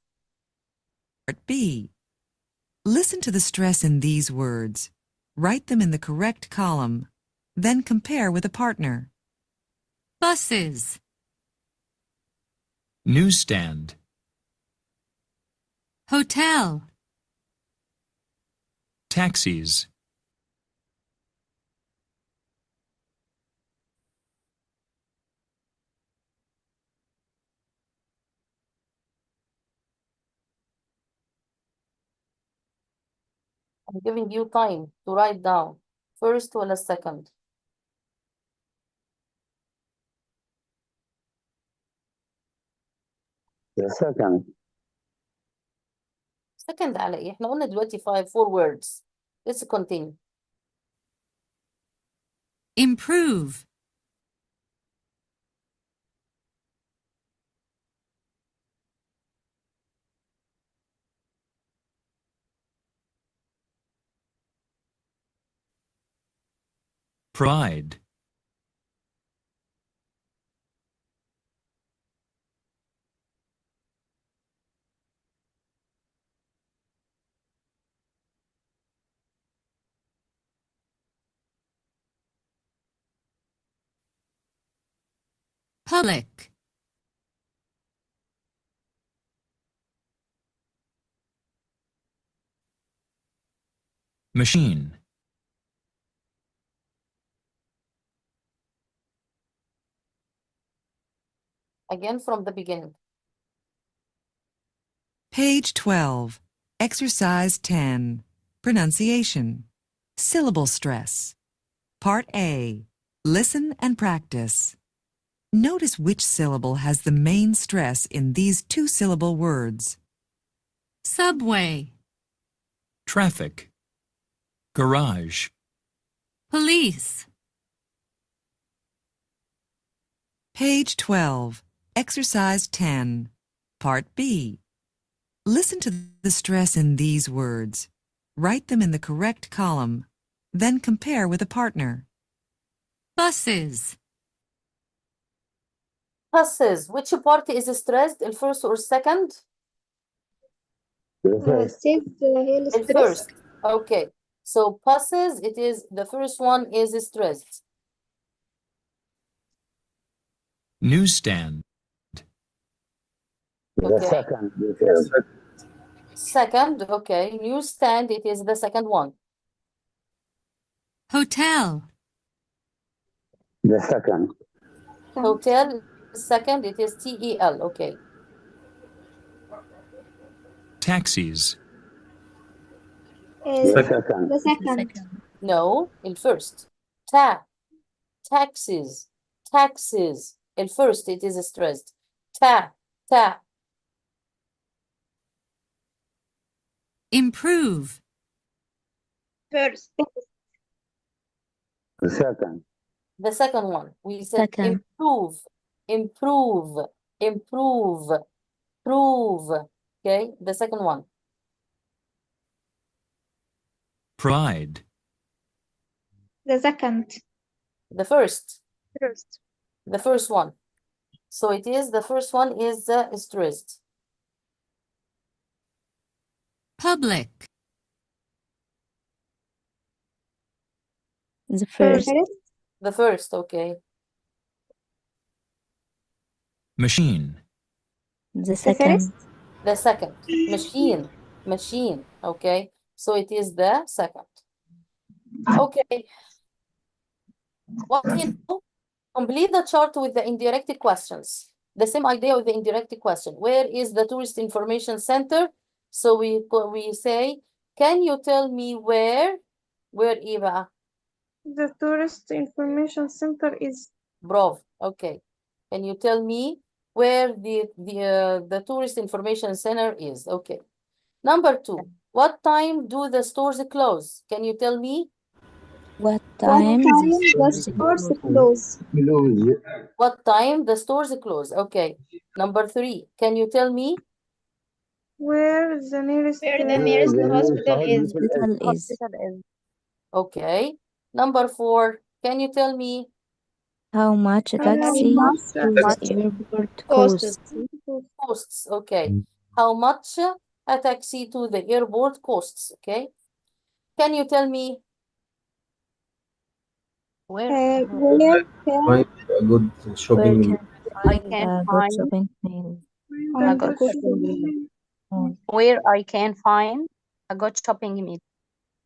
Part B. Listen to the stress in these words. Write them in the correct column. Then compare with a partner. Buses, Newsstand. hotel, Taxis. I'm giving you time to write down. First or second? The second. Second على ايه؟ احنا قلنا دلوقتي 4 words. Let's continue. improve, Pride. public, Machine. Again from the beginning. Page 12. Exercise 10. Pronunciation. Syllable stress. Part A. Listen and practice. Notice which syllable has the main stress in these two-syllable words. subway, Traffic. Garage. police, Page 12. Exercise 10. Part B. Listen to the stress in these words. Write them in the correct column. Then compare with a partner. buses, Buses. Which part is stressed? The first or second? The first. Okay. So buses, it is the first one is stressed. Newsstand. The Okay. second. Second, okay. Newsstand, it is the second one. hotel, The second. Hotel, second, it is TEL. Okay. Taxis. The second. No, el first. Taxes, taxes. El first, it is stressed. Ta. improve, First. The second. The second one. We said Second. improve. Okay, the second one. Pride. The second. The first. First. The first one. So it is the first one is stressed. public, The first. The first, okay. The Machine. second. The second. Machine. Okay, so it is the second. Okay. What you do? Complete the chart with the indirect questions. The same idea with the indirect question. Where is the tourist information center? So we say, can you tell me where? Where إيه بقى? The tourist information center is. Bravo. Okay. Can you tell me where the tourist information center is? Okay. Number 2. What time do the stores close? Can you tell me? What What time time the the stores stores close? close? What time the stores close? Okay. Number 3. Can you tell me? Where the nearest hospital is. Hospital is. Okay. Number 4. Can you tell me? How much a How taxi much to the airport costs? costs? Costs. Okay. How much a taxi to the airport costs? Okay. Can you tell me? Where can Find a good Where shopping can I find can a good find shopping mall? a I good go shopping Mall. where I can find a good shopping mall.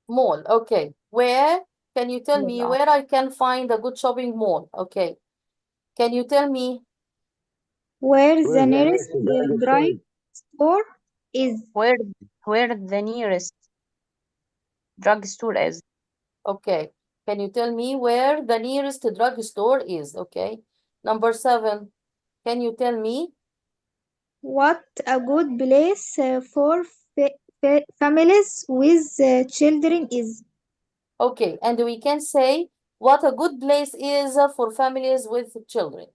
Mall. Okay. Where? Can you tell me Mall. where I can find a good shopping mall? Okay. Can you tell me? where the nearest dry store is. Where the nearest drugstore is. Okay. Can you tell me where the nearest drugstore is? Okay. Number 7. Can you tell me? What a good place for families with children is. Okay. And we can say what a good place is for families with children.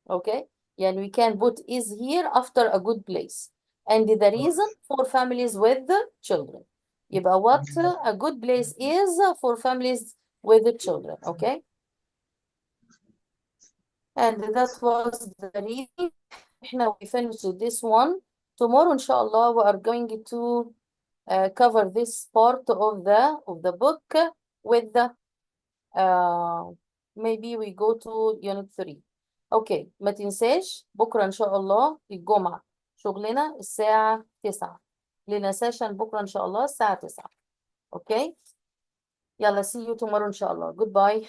Okay. And we can put is here after a good place. And the reason for families with children. يبقى what a good place is for families with children. Okay. And that was the reading. We finished this one. Tomorrow, inshallah, we are going to cover this part of the book with the maybe we go to unit 3. اوكي ما تنساش بكره ان شاء الله الجمعه شغلنا الساعه 9. لنا سيشن بكره ان شاء الله الساعه 9. اوكي يلا see you tomorrow ان شاء الله. Goodbye.